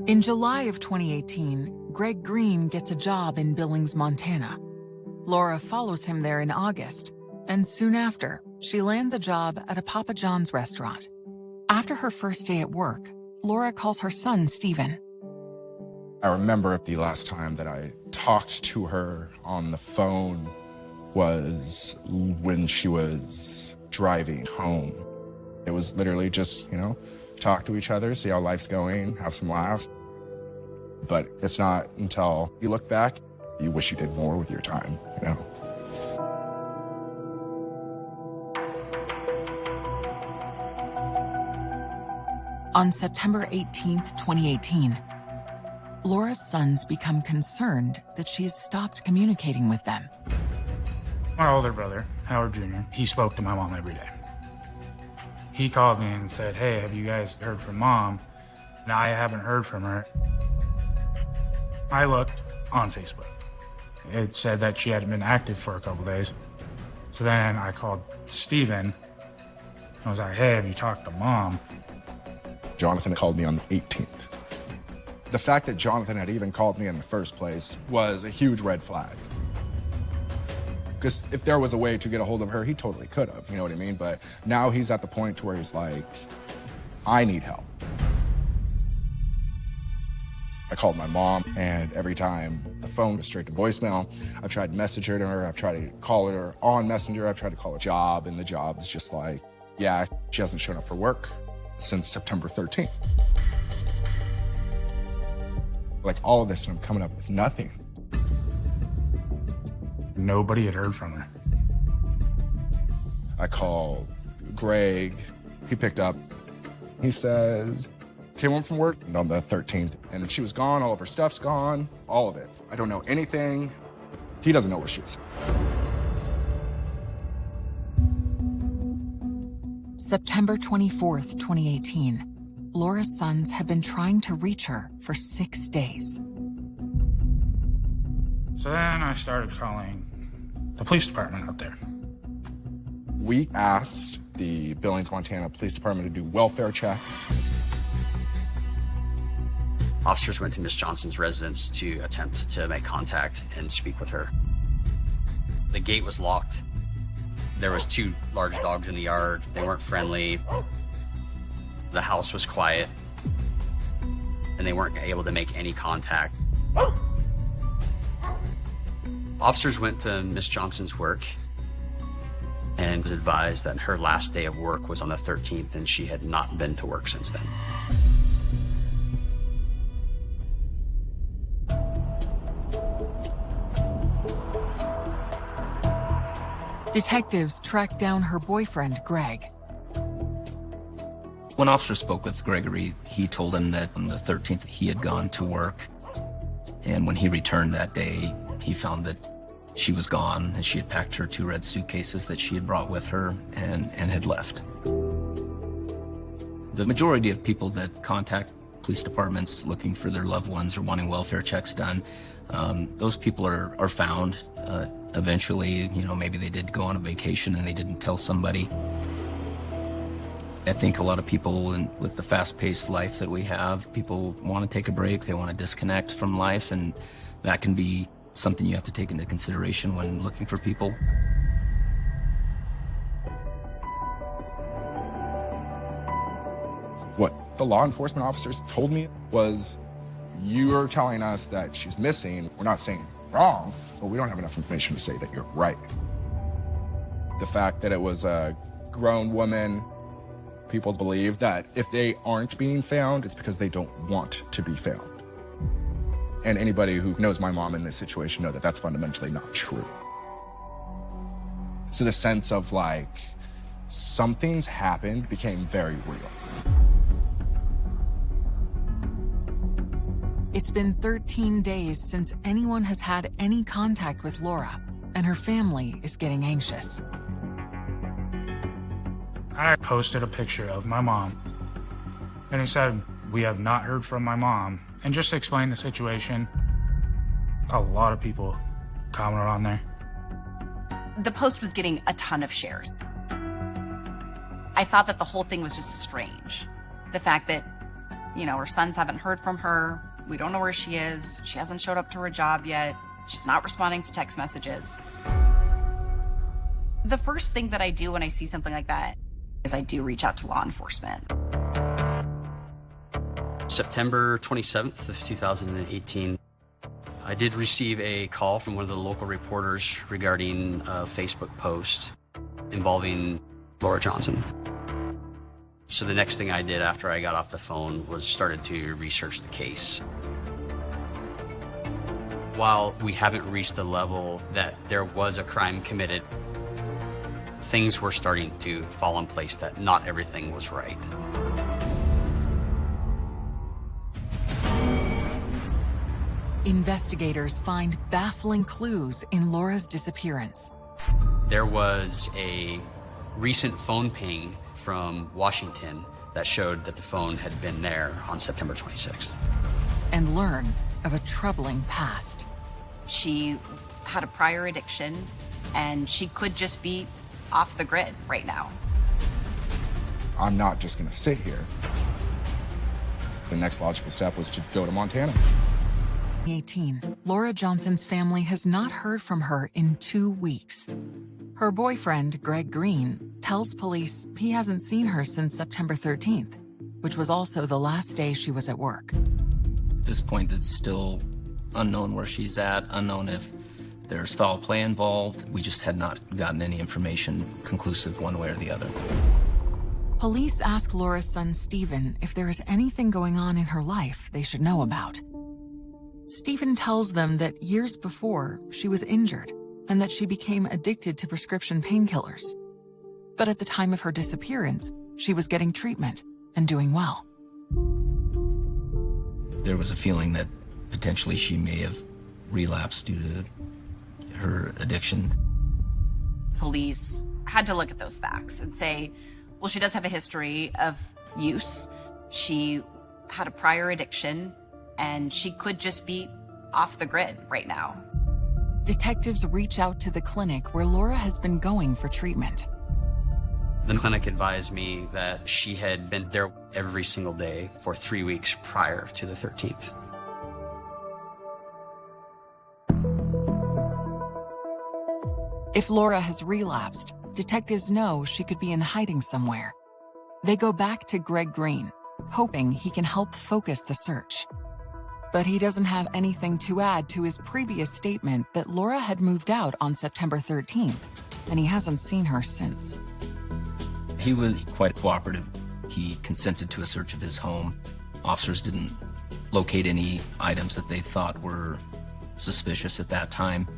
In July of 2018, Greg Green gets a job in Billings, Montana. Laura follows him there in August, and soon after, she lands a job at a Papa John's restaurant. After her first day at work, Laura calls her son, Stephen. I remember the last time that I talked to her on the phone was when she was driving home. It was literally just, talk to each other, see how life's going, have some laughs. But it's not until you look back, you wish you did more with your time, On September 18th, 2018, Laura's sons become concerned that she's stopped communicating with them. My older brother, Howard Jr., he spoke to my mom every day. He called me and said, "Hey, have you guys heard from Mom?" And I haven't heard from her. I looked on Facebook. It said that she hadn't been active for a couple days. So then I called Steven. I was like, "Hey, have you talked to Mom?" Jonathan called me on the 18th. The fact that Jonathan had even called me in the first place was a huge red flag. Because if there was a way to get a hold of her, he totally could have, you know what I mean? But now he's at the point where he's like, I need help. I called my mom, and every time the phone was straight to voicemail. I've tried messaging her, I've tried to call her on Messenger, I've tried to call her job, and the job is just like, yeah, she hasn't shown up for work since September 13th. Like all of this, and I'm coming up with nothing. Nobody had heard from her. I called Greg. He picked up. He says, came home from work on the 13th, and she was gone. All of her stuff's gone. All of it. I don't know anything. He doesn't know where she is. September 24th, 2018. Laura's sons have been trying to reach her for 6 days. So then I started calling the police department out there. We asked the Billings, Montana Police Department to do welfare checks. Officers went to Miss Johnson's residence to attempt to make contact and speak with her. The gate was locked. There was 2 large dogs in the yard. They weren't friendly. The house was quiet, and they weren't able to make any contact. Officers went to Miss Johnson's work and was advised that her last day of work was on the 13th, and she had not been to work since then. Detectives tracked down her boyfriend, Greg. When officers spoke with Gregory, he told them that on the 13th he had gone to work. And when he returned that day, he found that she was gone and she had packed her 2 red suitcases that she had brought with her and had left. The majority of people that contact police departments looking for their loved ones or wanting welfare checks done, those people are found eventually. Maybe they did go on a vacation and they didn't tell somebody. I think a lot of people, with the fast-paced life that we have, people want to take a break, they want to disconnect from life, and that can be something you have to take into consideration when looking for people. What the law enforcement officers told me was, you are telling us that she's missing. We're not saying wrong, but we don't have enough information to say that you're right. The fact that it was a grown woman, people believe that if they aren't being found, it's because they don't want to be found. And anybody who knows my mom in this situation know that that's fundamentally not true. So the sense of like, something's happened became very real. It's been 13 days since anyone has had any contact with Laura, and her family is getting anxious. I posted a picture of my mom, and he said, "We have not heard from my mom." And just to explain the situation, a lot of people commented on there. The post was getting a ton of shares. I thought that the whole thing was just strange. The fact that, her sons haven't heard from her. We don't know where she is. She hasn't showed up to her job yet. She's not responding to text messages. The first thing that I do when I see something like that is I do reach out to law enforcement. September 27th of 2018, I did receive a call from one of the local reporters regarding a Facebook post involving Laura Johnson. So the next thing I did after I got off the phone was started to research the case. While we haven't reached the level that there was a crime committed, things were starting to fall in place that not everything was right. Investigators find baffling clues in Laura's disappearance. There was a recent phone ping from Washington that showed that the phone had been there on September 26th. And learn of a troubling past. She had a prior addiction, and she could just be off the grid right now. I'm not just gonna sit here. So the next logical step was to go to Montana. 18. Laura Johnson's family has not heard from her in 2 weeks. Her boyfriend, Greg Green, tells police he hasn't seen her since September 13th, which was also the last day she was at work. At this point, it's still unknown where she's at, unknown if there's foul play involved. We just had not gotten any information conclusive one way or the other. Police ask Laura's son, Stephen, if there is anything going on in her life they should know about. Stephen tells them that years before, she was injured and that she became addicted to prescription painkillers. But at the time of her disappearance, she was getting treatment and doing well. There was a feeling that potentially she may have relapsed due to her addiction. Police had to look at those facts and say, well, she does have a history of use. She had a prior addiction, and she could just be off the grid right now. Detectives reach out to the clinic where Laura has been going for treatment. The clinic advised me that she had been there every single day for 3 weeks prior to the 13th. If Laura has relapsed, detectives know she could be in hiding somewhere. They go back to Greg Green, hoping he can help focus the search. But he doesn't have anything to add to his previous statement that Laura had moved out on September 13th, and he hasn't seen her since. He was quite cooperative. He consented to a search of his home. Officers didn't locate any items that they thought were suspicious at that time.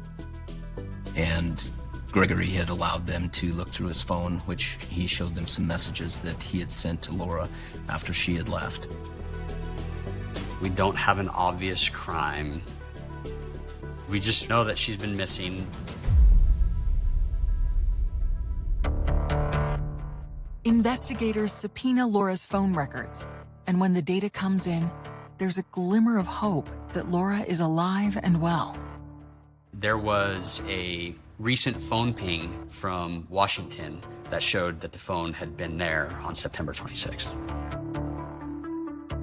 And Gregory had allowed them to look through his phone, which he showed them some messages that he had sent to Laura after she had left. We don't have an obvious crime. We just know that she's been missing. Investigators subpoena Laura's phone records, and when the data comes in, there's a glimmer of hope that Laura is alive and well. There was a recent phone ping from Washington that showed that the phone had been there on September 26th.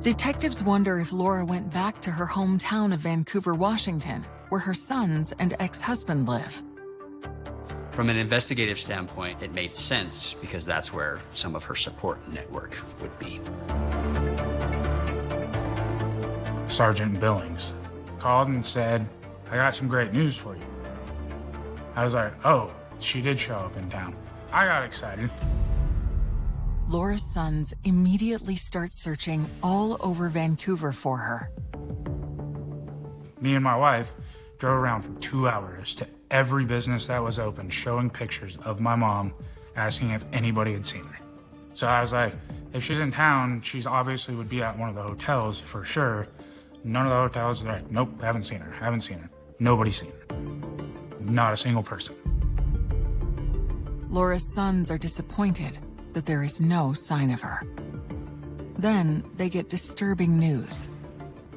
Detectives wonder if Laura went back to her hometown of Vancouver, Washington, where her sons and ex-husband live. From an investigative standpoint, it made sense because that's where some of her support network would be. Sergeant Billings called and said, I got some great news for you. I was like, oh, she did show up in town. I got excited. Laura's sons immediately start searching all over Vancouver for her. Me and my wife drove around for 2 hours to every business that was open, showing pictures of my mom, asking if anybody had seen her. So I was like, if she's in town, she's obviously would be at one of the hotels for sure. None of the hotels are like, nope, haven't seen her, haven't seen her. Nobody's seen her. Not a single person. Laura's sons are disappointed that there is no sign of her. Then they get disturbing news.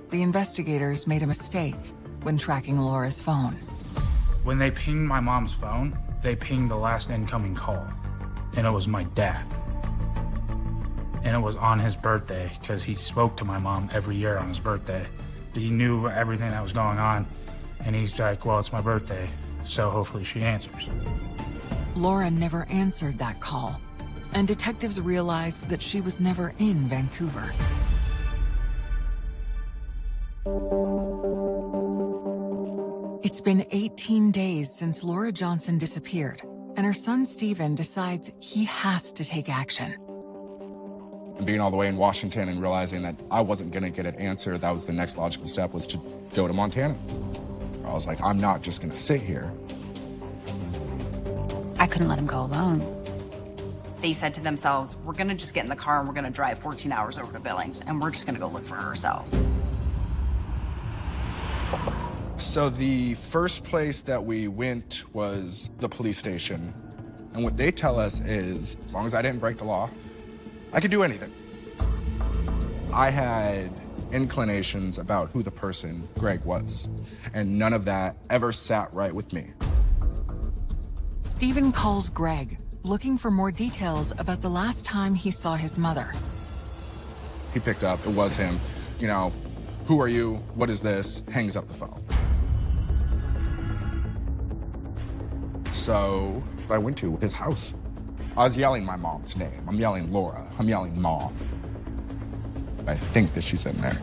The investigators made a mistake when tracking Laura's phone. When they pinged my mom's phone, they pinged the last incoming call, and it was my dad. And it was on his birthday, because he spoke to my mom every year on his birthday. He knew everything that was going on, and he's like, well, it's my birthday, so hopefully she answers. Laura never answered that call, and detectives realized that she was never in Vancouver. It's been 18 days since Laura Johnson disappeared, and her son Stephen decides he has to take action. And being all the way in Washington and realizing that I wasn't gonna get an answer, that was the next logical step, was to go to Montana. I was like, I'm not just gonna sit here. I couldn't let him go alone. They said to themselves, we're gonna just get in the car and we're gonna drive 14 hours over to Billings and we're just gonna go look for her ourselves. So the first place that we went was the police station. And what they tell us is, as long as I didn't break the law, I could do anything. I had inclinations about who the person Greg was, and none of that ever sat right with me. Stephen calls Greg, looking for more details about the last time he saw his mother. He picked up, it was him. You know, who are you? What is this? Hangs up the phone. So I went to his house. I was yelling my mom's name. I'm yelling Laura. I'm yelling Mom. I think that she's in there.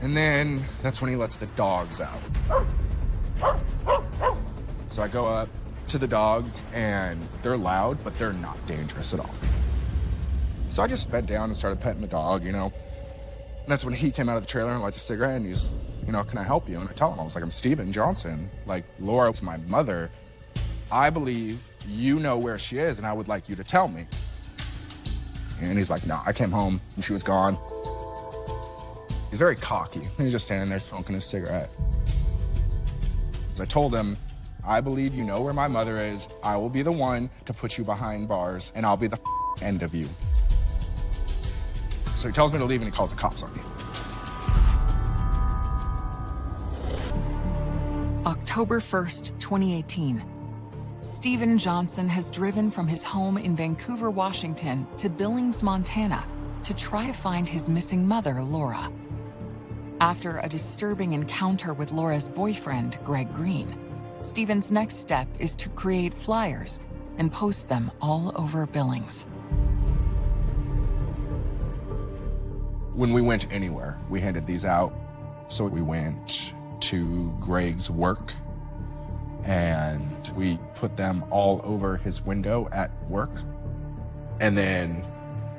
And then that's when he lets the dogs out. So I go up to the dogs and they're loud, but they're not dangerous at all. So I just bent down and started petting the dog, you know. And that's when he came out of the trailer and lights a cigarette and he's, you know, can I help you? And I tell him, I was like, I'm Stephen Johnson. Like, Laura's my mother. I believe you know where she is and I would like you to tell me. And he's like, no, I came home and she was gone. He's very cocky. He's just standing there smoking his cigarette. So I told him, I believe you know where my mother is. I will be the one to put you behind bars and I'll be the end of you. So he tells me to leave and he calls the cops on me. October 1st, 2018. Stephen Johnson has driven from his home in Vancouver, Washington to Billings, Montana to try to find his missing mother, Laura. After a disturbing encounter with Laura's boyfriend, Greg Green, Stephen's next step is to create flyers and post them all over Billings. When we went anywhere, we handed these out. So we went to Greg's work and we put them all over his window at work. And then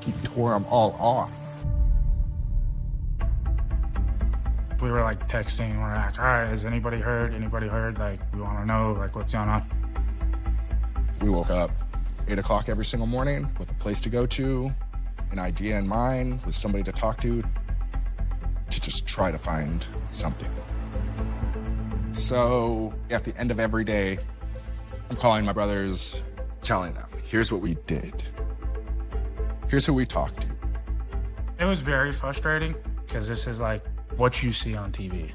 he tore them all off. We were like texting, we're like, all right, has anybody heard? Anybody heard? Like, we want to know, like, what's going on? We woke up 8 o'clock every single morning with a place to go to, an idea in mind, with somebody to talk to just try to find something. So at the end of every day, I'm calling my brothers, telling them, here's what we did. Here's who we talked to. It was very frustrating because this is like what you see on TV.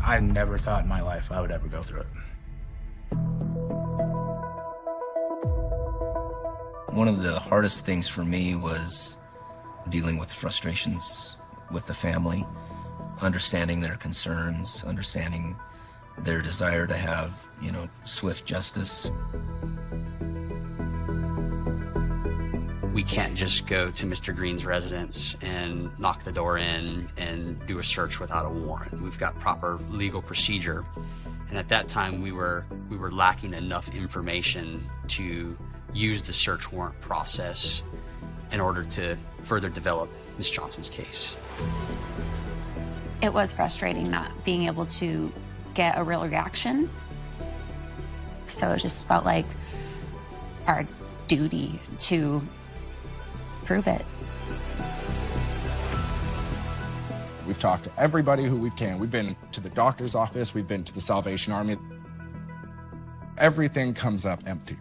I never thought in my life I would ever go through it. One of the hardest things for me was dealing with frustrations with the family, understanding their concerns, understanding their desire to have, swift justice. We can't just go to Mr. Green's residence and knock the door in and do a search without a warrant. We've got proper legal procedure. And at that time, we were lacking enough information to use the search warrant process in order to further develop Ms. Johnson's case. It was frustrating not being able to get a real reaction. So it just felt like our duty to prove it. We've talked to everybody who we can. We've been to the doctor's office. We've been to the Salvation Army. Everything comes up empty.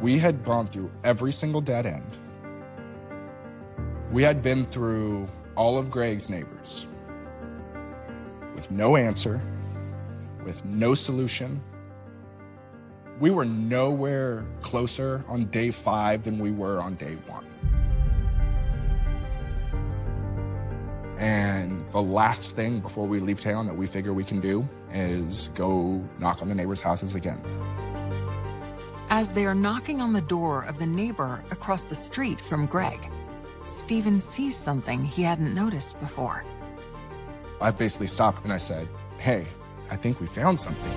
We had gone through every single dead end. We had been through all of Greg's neighbors with no answer, with no solution. We were nowhere closer on day 5 than we were on day 1. And the last thing before we leave town that we figure we can do is go knock on the neighbors' houses again. As they are knocking on the door of the neighbor across the street from Greg, Stephen sees something he hadn't noticed before. I basically stopped and I said, "Hey, I think we found something.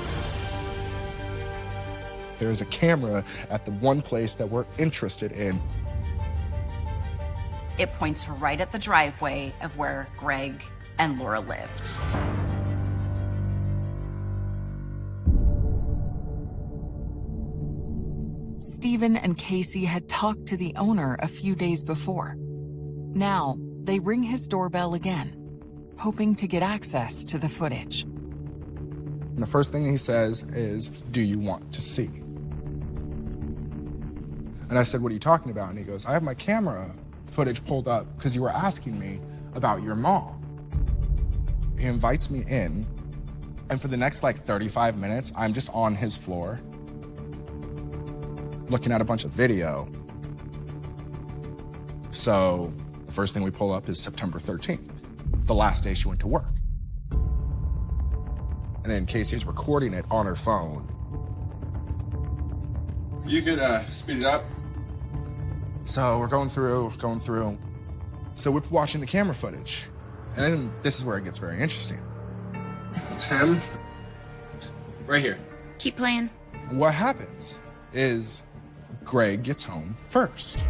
There's a camera at the one place that we're interested in." It points right at the driveway of where Greg and Laura lived. Stephen and Casey had talked to the owner a few days before. Now, they ring his doorbell again, hoping to get access to the footage. And the first thing he says is, "Do you want to see?" And I said, "What are you talking about?" And he goes, "I have my camera footage pulled up because you were asking me about your mom." He invites me in, and for the next 35 minutes, I'm just on his floor looking at a bunch of video. So the first thing we pull up is September 13th, the last day she went to work. And then Casey's recording it on her phone. You could speed it up. So we're going through. So we're watching the camera footage. And then this is where it gets very interesting. It's him right here. Keep playing. What happens is Greg gets home first.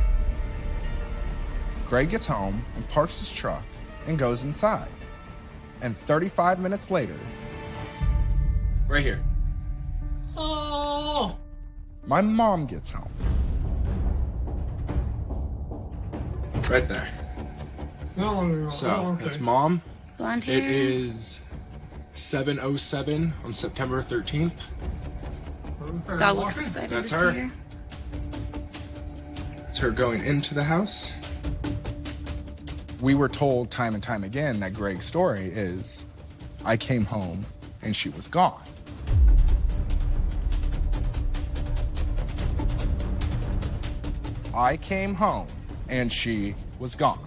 Greg gets home and parks his truck and goes inside. And 35 minutes later, right here, my mom gets home. Right there. So that's mom. Blonde hair. It is 7:07 on September 13th. God looks excited That's to her. see her. It's her going into the house. We were told time and time again that Greg's story is, I came home and she was gone. I came home and she was gone.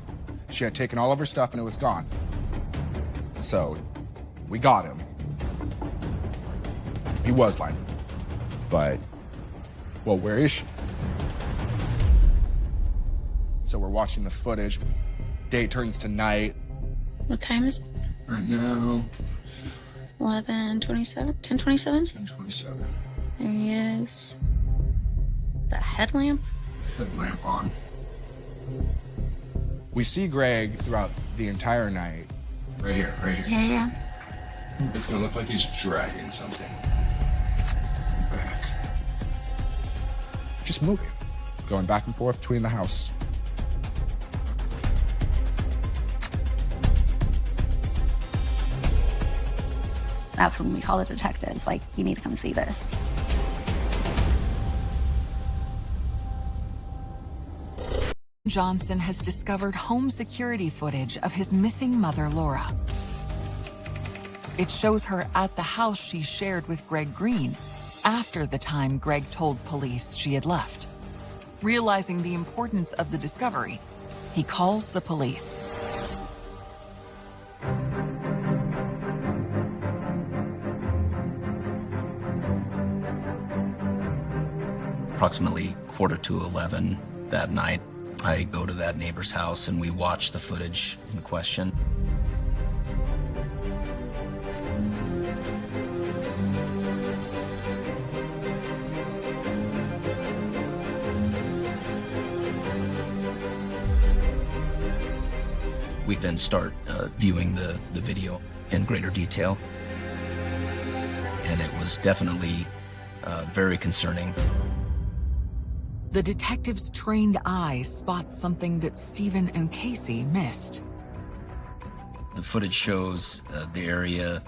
She had taken all of her stuff and it was gone. So we got him. He was lying. But, well, where is she? So we're watching the footage. Day turns to night. What time is it? Right now, 11:27? 10:27? 10:27. There he is. The headlamp? Headlamp on. We see Greg throughout the entire night. Right here, right here. Yeah. It's gonna look like he's dragging something back. Just moving. Going back and forth between the house. That's when we call the detectives, like, you need to come see this. Johnson has discovered home security footage of his missing mother, Laura. It shows her at the house she shared with Greg Green after the time Greg told police she had left. Realizing the importance of the discovery, he calls the police. Approximately 11:15 that night, I go to that neighbor's house and we watch the footage in question. We then start viewing the video in greater detail, and it was definitely very concerning. The detective's trained eye spots something that Stephen and Casey missed. The footage shows the area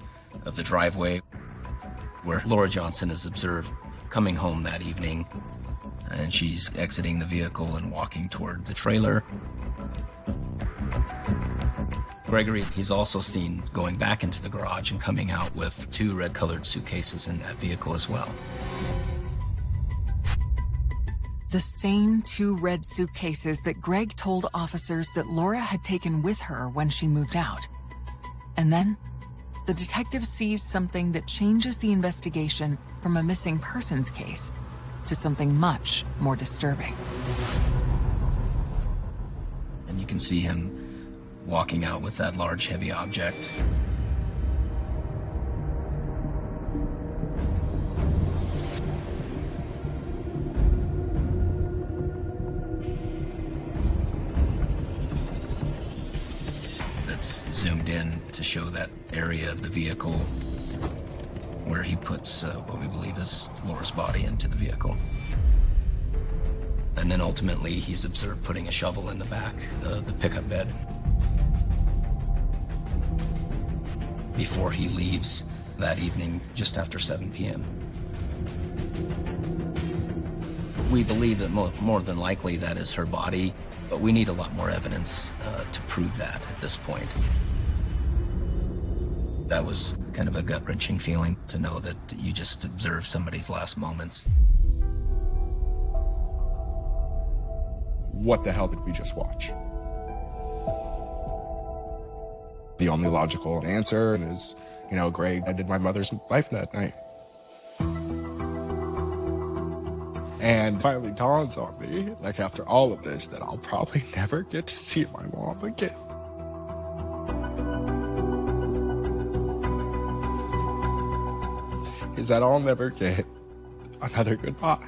of the driveway where Laura Johnson is observed coming home that evening, and she's exiting the vehicle and walking toward the trailer. Gregory, he's also seen going back into the garage and coming out with 2 red-colored suitcases in that vehicle as well. The same 2 red suitcases that Greg told officers that Laura had taken with her when she moved out. And then, the detective sees something that changes the investigation from a missing persons case to something much more disturbing. And you can see him walking out with that large, heavy object. That's zoomed in to show that area of the vehicle where he puts what we believe is Laura's body into the vehicle. And then ultimately he's observed putting a shovel in the back of the pickup bed before he leaves that evening just after 7 p.m. We believe that more than likely that is her body, but we need a lot more evidence to prove that at this point. That was kind of a gut-wrenching feeling to know that you just observed somebody's last moments. What the hell did we just watch? The only logical answer is, Greg ended my mother's life that night. And finally dawns on me, like after all of this, that I'll probably never get to see my mom again. Is that I'll never get another goodbye.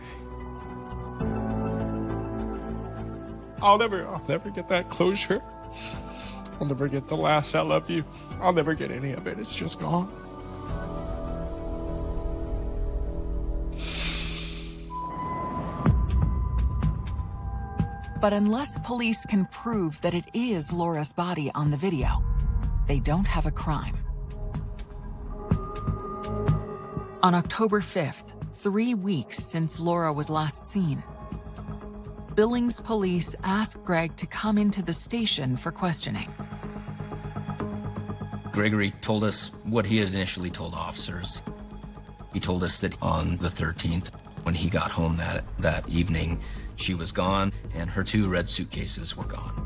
I'll never get that closure. I'll never get the last I love you. I'll never get any of it. It's just gone. But unless police can prove that it is Laura's body on the video, they don't have a crime. On October 5th, 3 weeks since Laura was last seen, Billings police asked Greg to come into the station for questioning. Gregory told us what he had initially told officers. He told us that on the 13th, when he got home that evening, she was gone and her 2 red suitcases were gone.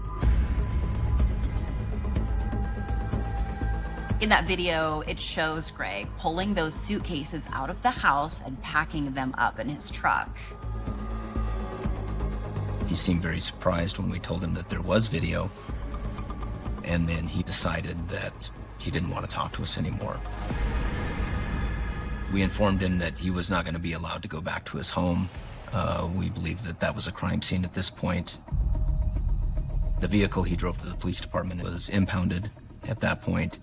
In that video, it shows Greg pulling those suitcases out of the house and packing them up in his truck. He seemed very surprised when we told him that there was video, and then he decided that he didn't want to talk to us anymore. We informed him that he was not going to be allowed to go back to his home. We believed that that was a crime scene at this point. The vehicle he drove to the police department was impounded at that point.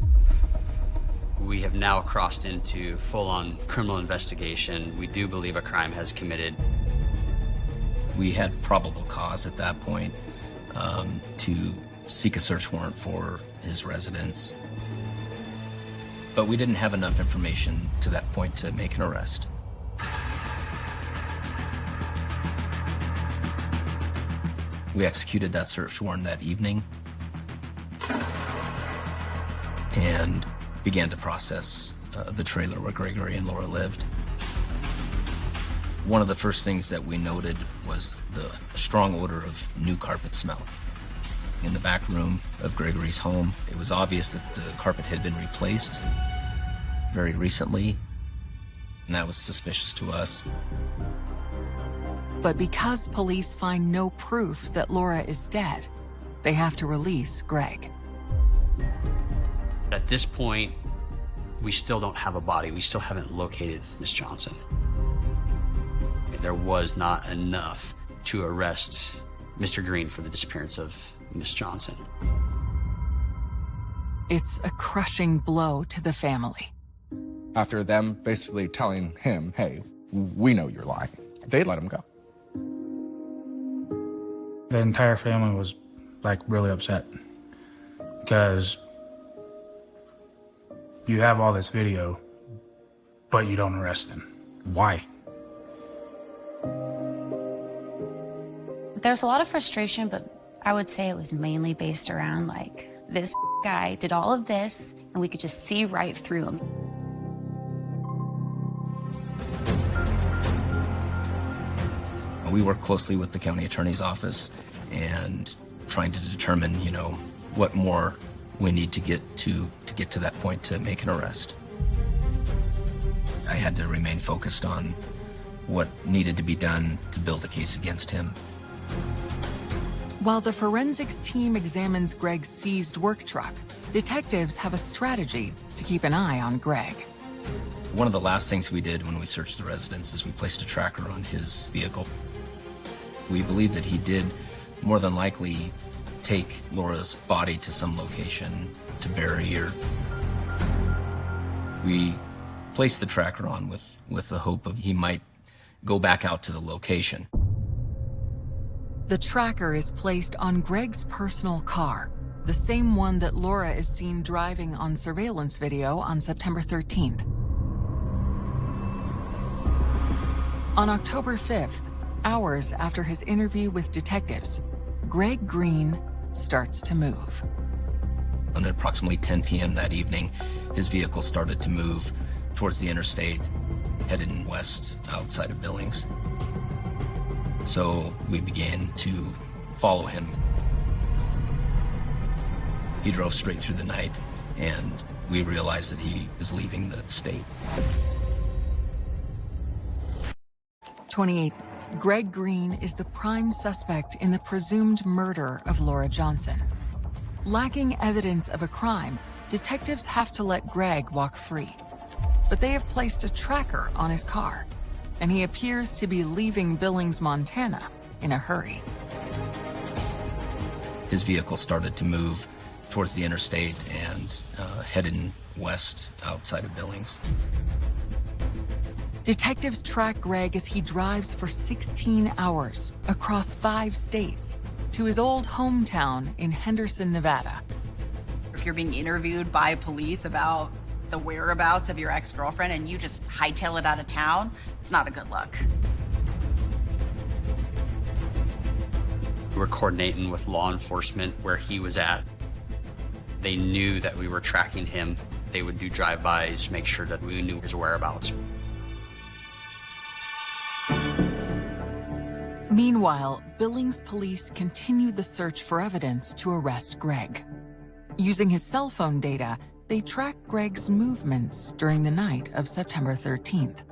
We have now crossed into full-on criminal investigation. We do believe a crime has committed. We had probable cause at that point to seek a search warrant for his residence. But we didn't have enough information to that point to make an arrest. We executed that search warrant that evening and began to process the trailer where Gregory and Laura lived. One of the first things that we noted was the strong odor of new carpet smell. In the back room of Gregory's home, it was obvious that the carpet had been replaced very recently, and that was suspicious to us. But because police find no proof that Laura is dead, they have to release Greg. At this point, we still don't have a body. We still haven't located Miss Johnson. There was not enough to arrest Mr. Green for the disappearance of Miss Johnson. It's a crushing blow to the family. After them basically telling him, hey, we know you're lying, they let him go. The entire family was, like, really upset because you have all this video, but you don't arrest him. Why? There's a lot of frustration, but I would say it was mainly based around, like, this guy did all of this, and we could just see right through him. We work closely with the county attorney's office and trying to determine, what more we need to get to that point to make an arrest. I had to remain focused on what needed to be done to build a case against him. While the forensics team examines Greg's seized work truck, detectives have a strategy to keep an eye on Greg. One of the last things we did when we searched the residence is we placed a tracker on his vehicle. We believe that he did more than likely take Laura's body to some location to bury her. We placed the tracker on with the hope of he might go back out to the location. The tracker is placed on Greg's personal car, the same one that Laura is seen driving on surveillance video on September 13th. On October 5th, hours after his interview with detectives, Greg Green starts to move. And at approximately 10 p.m. that evening, his vehicle started to move towards the interstate, heading west outside of Billings. So we began to follow him. He drove straight through the night, and we realized that he was leaving the state. 28. Greg Green is the prime suspect in the presumed murder of Laura Johnson. Lacking evidence of a crime, detectives have to let Greg walk free. But they have placed a tracker on his car, and he appears to be leaving Billings, Montana, in a hurry. His vehicle started to move towards the interstate and heading west outside of Billings. Detectives track Greg as he drives for 16 hours across 5 states to his old hometown in Henderson, Nevada. If you're being interviewed by police about the whereabouts of your ex-girlfriend and you just hightail it out of town, it's not a good look. We were coordinating with law enforcement where he was at. They knew that we were tracking him. They would do drive-bys, make sure that we knew his whereabouts. Meanwhile, Billings police continue the search for evidence to arrest Greg. Using his cell phone data, they track Greg's movements during the night of September 13th,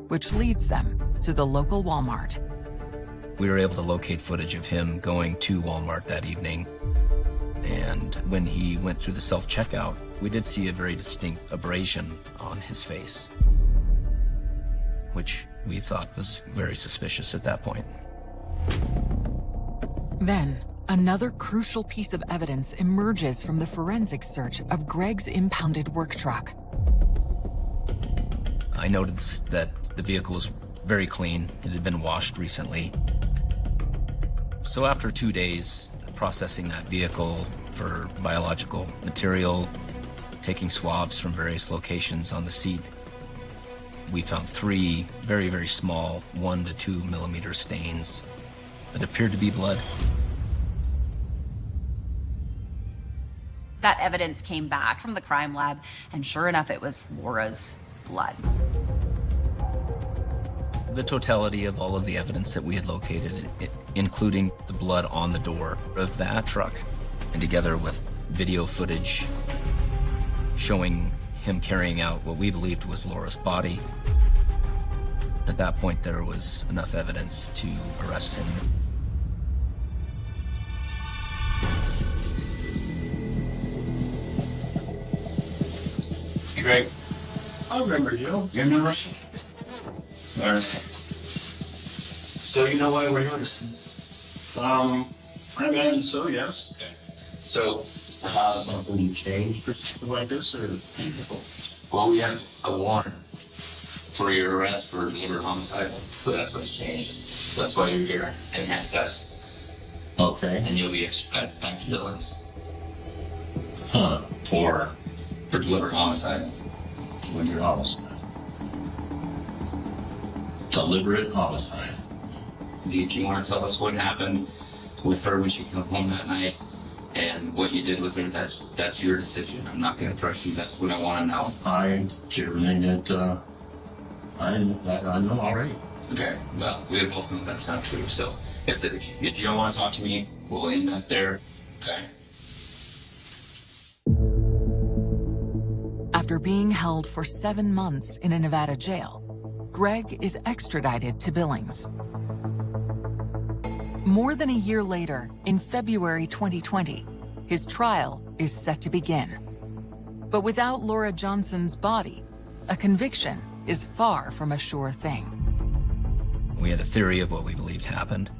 which leads them to the local Walmart. We were able to locate footage of him going to Walmart that evening. And when he went through the self-checkout, we did see a very distinct abrasion on his face, which we thought was very suspicious at that point. Then, another crucial piece of evidence emerges from the forensics search of Greg's impounded work truck. I noticed that the vehicle was very clean. It had been washed recently. So after 2 days processing that vehicle for biological material, taking swabs from various locations on the seat, we found 3 very, very small 1 to 2 millimeter stains that appeared to be blood. That evidence came back from the crime lab, and sure enough, it was Laura's blood. The totality of all of the evidence that we had located, including the blood on the door of that truck, and together with video footage showing him carrying out what we believed was Laura's body, at that point there was enough evidence to arrest him. Hey, Greg. I remember you. You remember? Alright. So you know why we're here? I imagine so, yes. Okay. So, when you change for something like this, or? Well, we have a warrant for your arrest for deliberate homicide, so that's what's changed. That's why you're here in handcuffs. Okay. And you'll be extradited back to Billings. Huh. For deliberate homicide. Deliberate homicide. Deliberate homicide. Do you want to tell us what happened with her when she came home that night and what you did with her? That's your decision. I'm not going to press you. That's what I want to know. I did everything that I know already. Okay. Well, we both know that's not true. So if you don't want to talk to me, we'll end that there. Okay. After being held for 7 months in a Nevada jail, Greg is extradited to Billings. More than a year later, in February 2020, his trial is set to begin. But without Laura Johnson's body, a conviction is far from a sure thing. We had a theory of what we believed happened,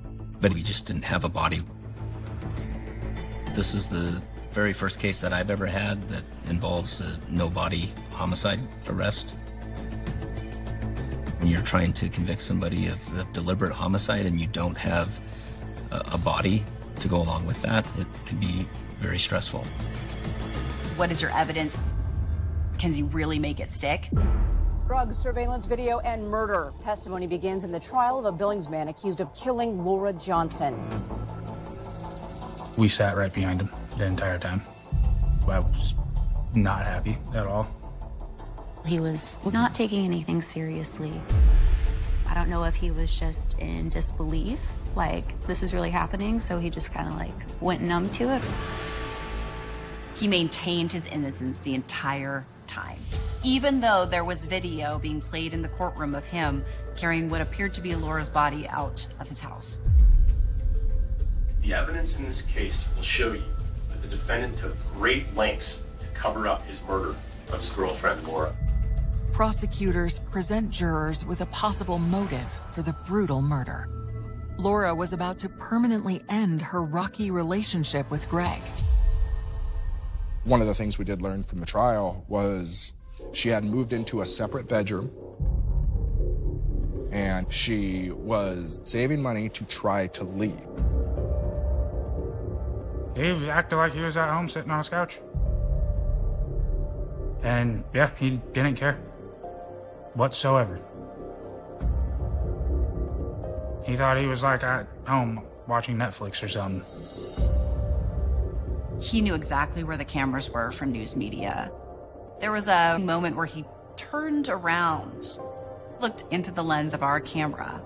but we just didn't have a body. This is the very first case that I've ever had that involves a no-body homicide arrest. When you're trying to convict somebody of deliberate homicide and you don't have a body to go along with that, it can be very stressful. What is your evidence? Can you really make it stick? Drugs, surveillance video, and murder. Testimony begins in the trial of a Billings man accused of killing Laura Johnson. We sat right behind him the entire time. I was not happy at all. He was not taking anything seriously. I don't know if he was just in disbelief, like this is really happening, so he just kind of like went numb to it. He maintained his innocence the entire time, even though there was video being played in the courtroom of him carrying what appeared to be Laura's body out of his house. The evidence in this case will show you that the defendant took great lengths to cover up his murder of his girlfriend, Laura. Prosecutors present jurors with a possible motive for the brutal murder. Laura was about to permanently end her rocky relationship with Greg. One of the things we did learn from the trial was she had moved into a separate bedroom and she was saving money to try to leave. He acted like he was at home sitting on his couch. And yeah, he didn't care whatsoever. He thought he was like at home watching Netflix or something. He knew exactly where the cameras were from news media. There was a moment where he turned around, looked into the lens of our camera,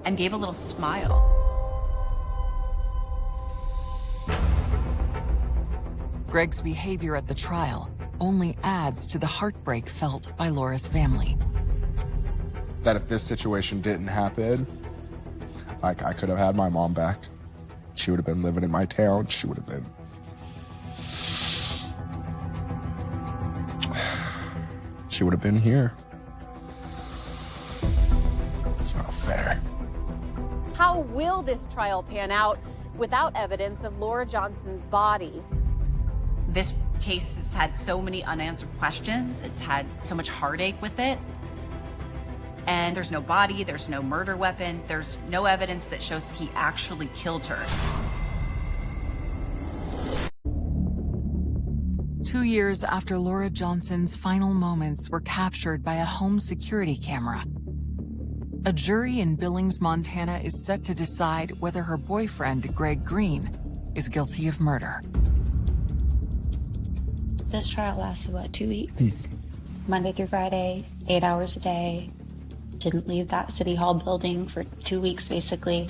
and gave a little smile. Greg's behavior at the trial only adds to the heartbreak felt by Laura's family. That if this situation didn't happen, like I could have had my mom back. She would have been living in my town. She would have been. She would have been here. It's not fair. How will this trial pan out without evidence of Laura Johnson's body? This case has had so many unanswered questions. It's had so much heartache with it. And there's no body, there's no murder weapon, there's no evidence that shows he actually killed her. 2 years after Laura Johnson's final moments were captured by a home security camera, a jury in Billings, Montana is set to decide whether her boyfriend, Greg Green, is guilty of murder. This trial lasted, 2 weeks? Monday through Friday, 8 hours a day, Didn't leave that City Hall building for 2 weeks, basically.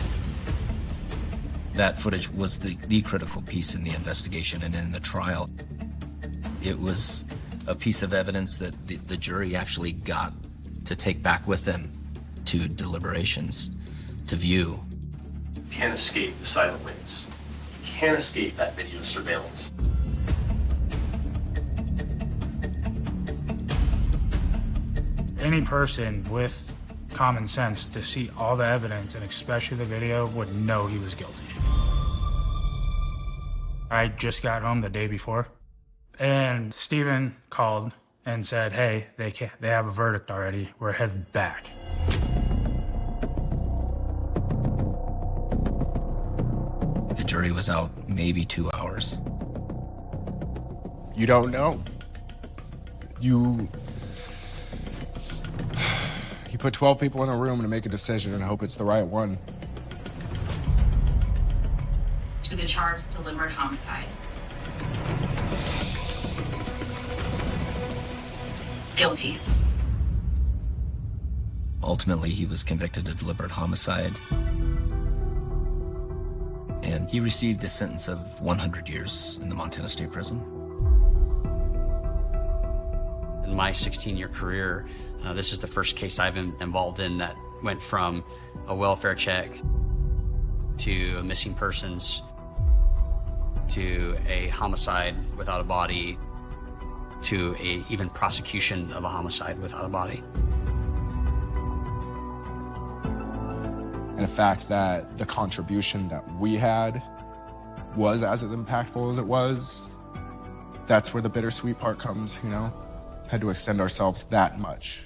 That footage was the critical piece in the investigation and in the trial. It was a piece of evidence that the jury actually got to take back with them to deliberations, to view. You can't escape the silent witness. You can't escape that video surveillance. Any person with common sense to see all the evidence, and especially the video, would know he was guilty. I just got home the day before, and Steven called and said, hey, they have a verdict already. We're headed back. The jury was out maybe 2 hours. You don't know. You put 12 people in a room to make a decision and hope it's the right one. To the charge of deliberate homicide. Guilty. Ultimately, he was convicted of deliberate homicide. And he received a sentence of 100 years in the Montana State Prison. In my 16-year career, this is the first case I've been involved in that went from a welfare check to a missing persons to a homicide without a body to a even prosecution of a homicide without a body. And the fact that the contribution that we had was as impactful as it was, that's where the bittersweet part comes, you know? Had to extend ourselves that much.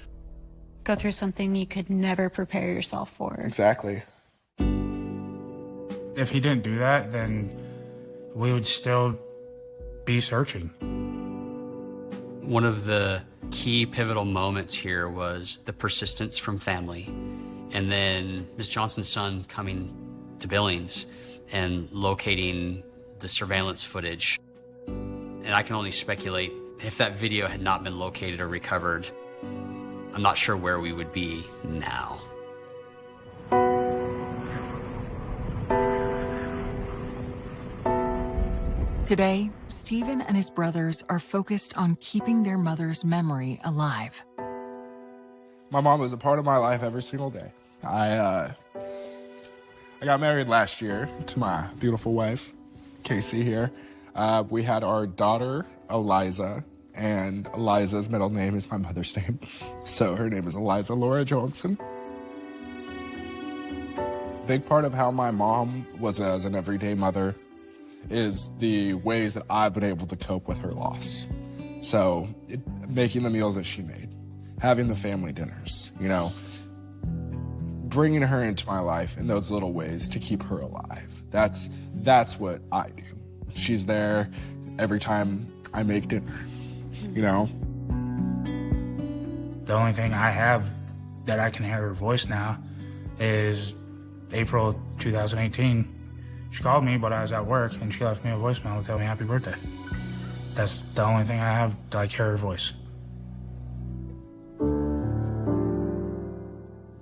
Go through something you could never prepare yourself for. Exactly. If he didn't do that, then we would still be searching. One of the key pivotal moments here was the persistence from family, and then Ms. Johnson's son coming to Billings and locating the surveillance footage. And I can only speculate, if that video had not been located or recovered, I'm not sure where we would be now. Today, Stephen and his brothers are focused on keeping their mother's memory alive. My mom was a part of my life every single day. I got married last year to my beautiful wife, Casey here. We had our daughter, Eliza, and Eliza's middle name is my mother's name. So her name is Eliza Laura Johnson. Big part of how my mom was as an everyday mother is the ways that I've been able to cope with her loss. So making the meals that she made, having the family dinners, you know, bringing her into my life in those little ways to keep her alive. That's what I do. She's there every time I make dinner, you know? The only thing I have that I can hear her voice now is April 2018. She called me, but I was at work, and she left me a voicemail to tell me happy birthday. That's the only thing I have to like hear her voice.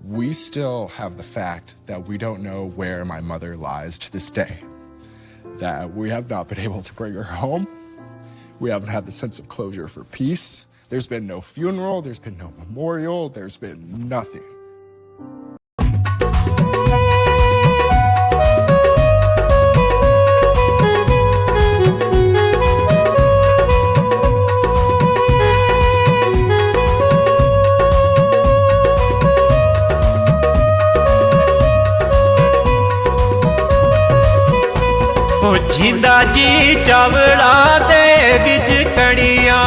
We still have the fact that we don't know where my mother lies to this day. That we have not been able to bring her home. We haven't had the sense of closure for peace. There's been no funeral, there's been no memorial, there's been nothing. ਜਿੰਦਾ ਜੀ ਚਾਵੜਾਂ ਦੇ ਵਿੱਚ ਕਣੀਆਂ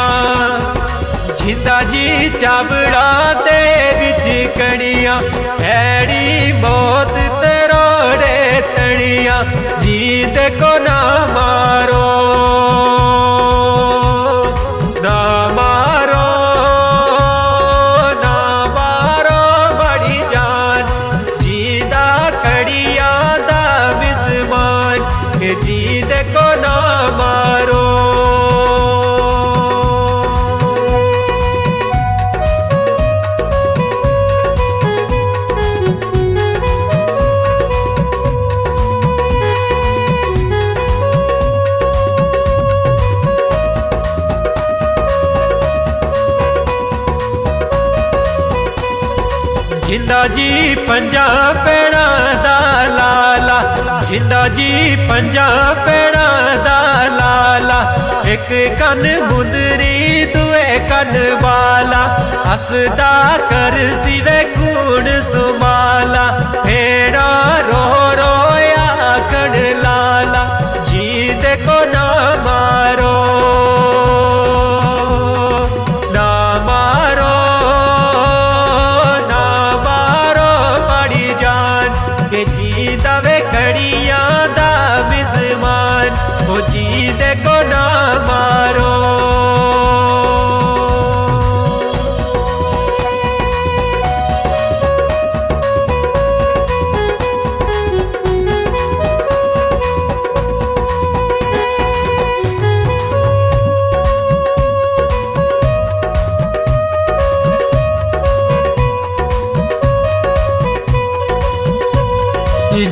ਜਿੰਦਾ ਜੀ ਚਾਵੜਾਂ ਦੇ ਵਿੱਚ ਕਣੀਆਂ ਐੜੀ ਮੌਤ ਤੇ ਰੋੜੇ ਤਣੀਆਂ ਜੀਂਦ ਕੋ ਨਾ ਮਾਰੋ ਨਾ ਮਾਰੋ ਨਾ ਮਾਰੋ ਬੜੀ ਜਾਨ ਜੀਂਦਾ ਕੜੀਆਂ ਦਾ ਬਿਜ਼ਮਾਨ ਕਿ ਜੀਂਦ ਕੋ ਨਾ ਮਾਰੋ जिंदा जी पंजा पेड़ा दा लाला जिंदा जी पंजा पेड़ा दा लाला एक कन मुंदरी दुए कन वाला हसदा कर सिवे कूड़ सुमाला भेड़ा रो रोया कण लाला जी देखो ना मारो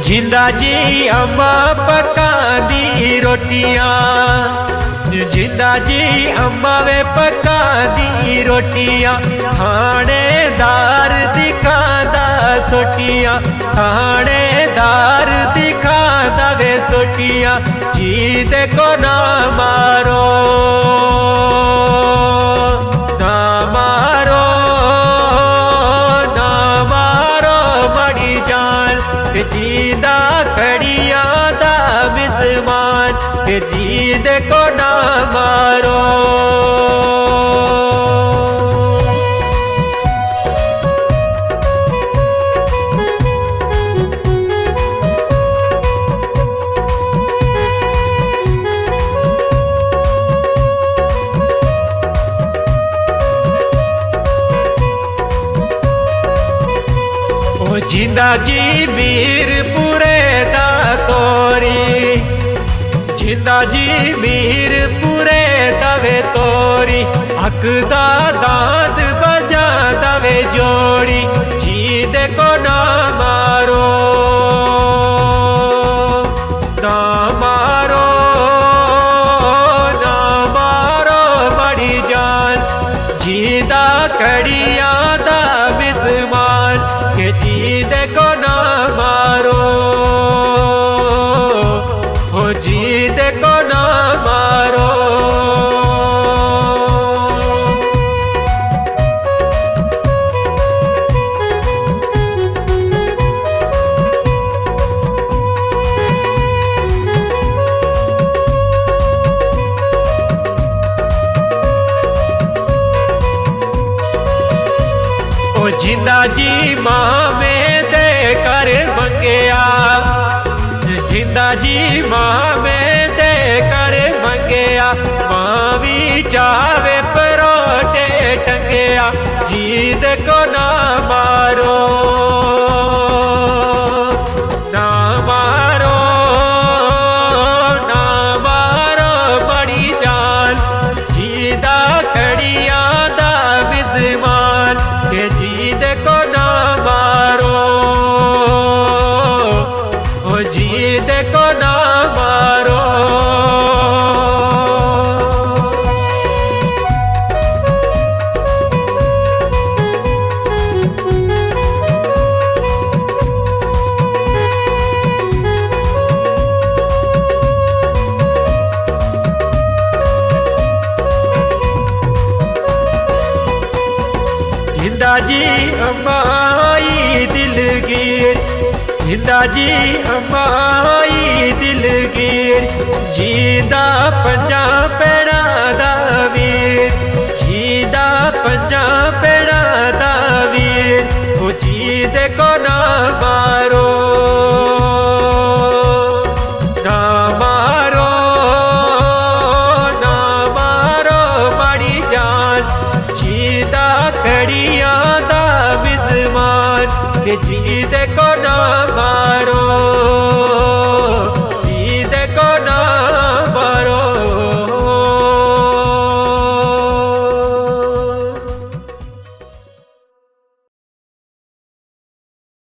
जिंदा जी अम्मा पका दी रोटियां जिंदा जी अम्मा वे पका दी रोटियां थानेदार दिखादा सोटियां थानेदार दिखादा वे सोटियां जी देखो ना मारो ना मारो ना मारो बड़ी जान जीदा खड़िया दा बिस्मान जी देखो ना मारो जिंदा जी मीरपुरे दा तोरी जिंदा जी मीरपुरे दवे तोरी हकदा दांत बजा दवे जोड़ी जी देखो ना मारो ना मारो ना मारो बड़ी जान जीदा कड़िया दा बिस्मान के जी देखो ना मारो हो जी देखो ना मारो ओ जिंदा जी माँ में दे कर मंगया जिंदा जी माँ में दे कर मंगया माँ भी चावे परोटे टंगया जीद को ना मारो ना मारो ना मारो बड़ी जान जीदा कड़िया दा बिस्मान के जीद को ना मारो ओ जीद को ना मारो जिंदा जी अम्माई दिलगीर जिंदा जी अम्माई दिलगीर जीदा पंजा पेड़ा दा वीर जीदा पंजा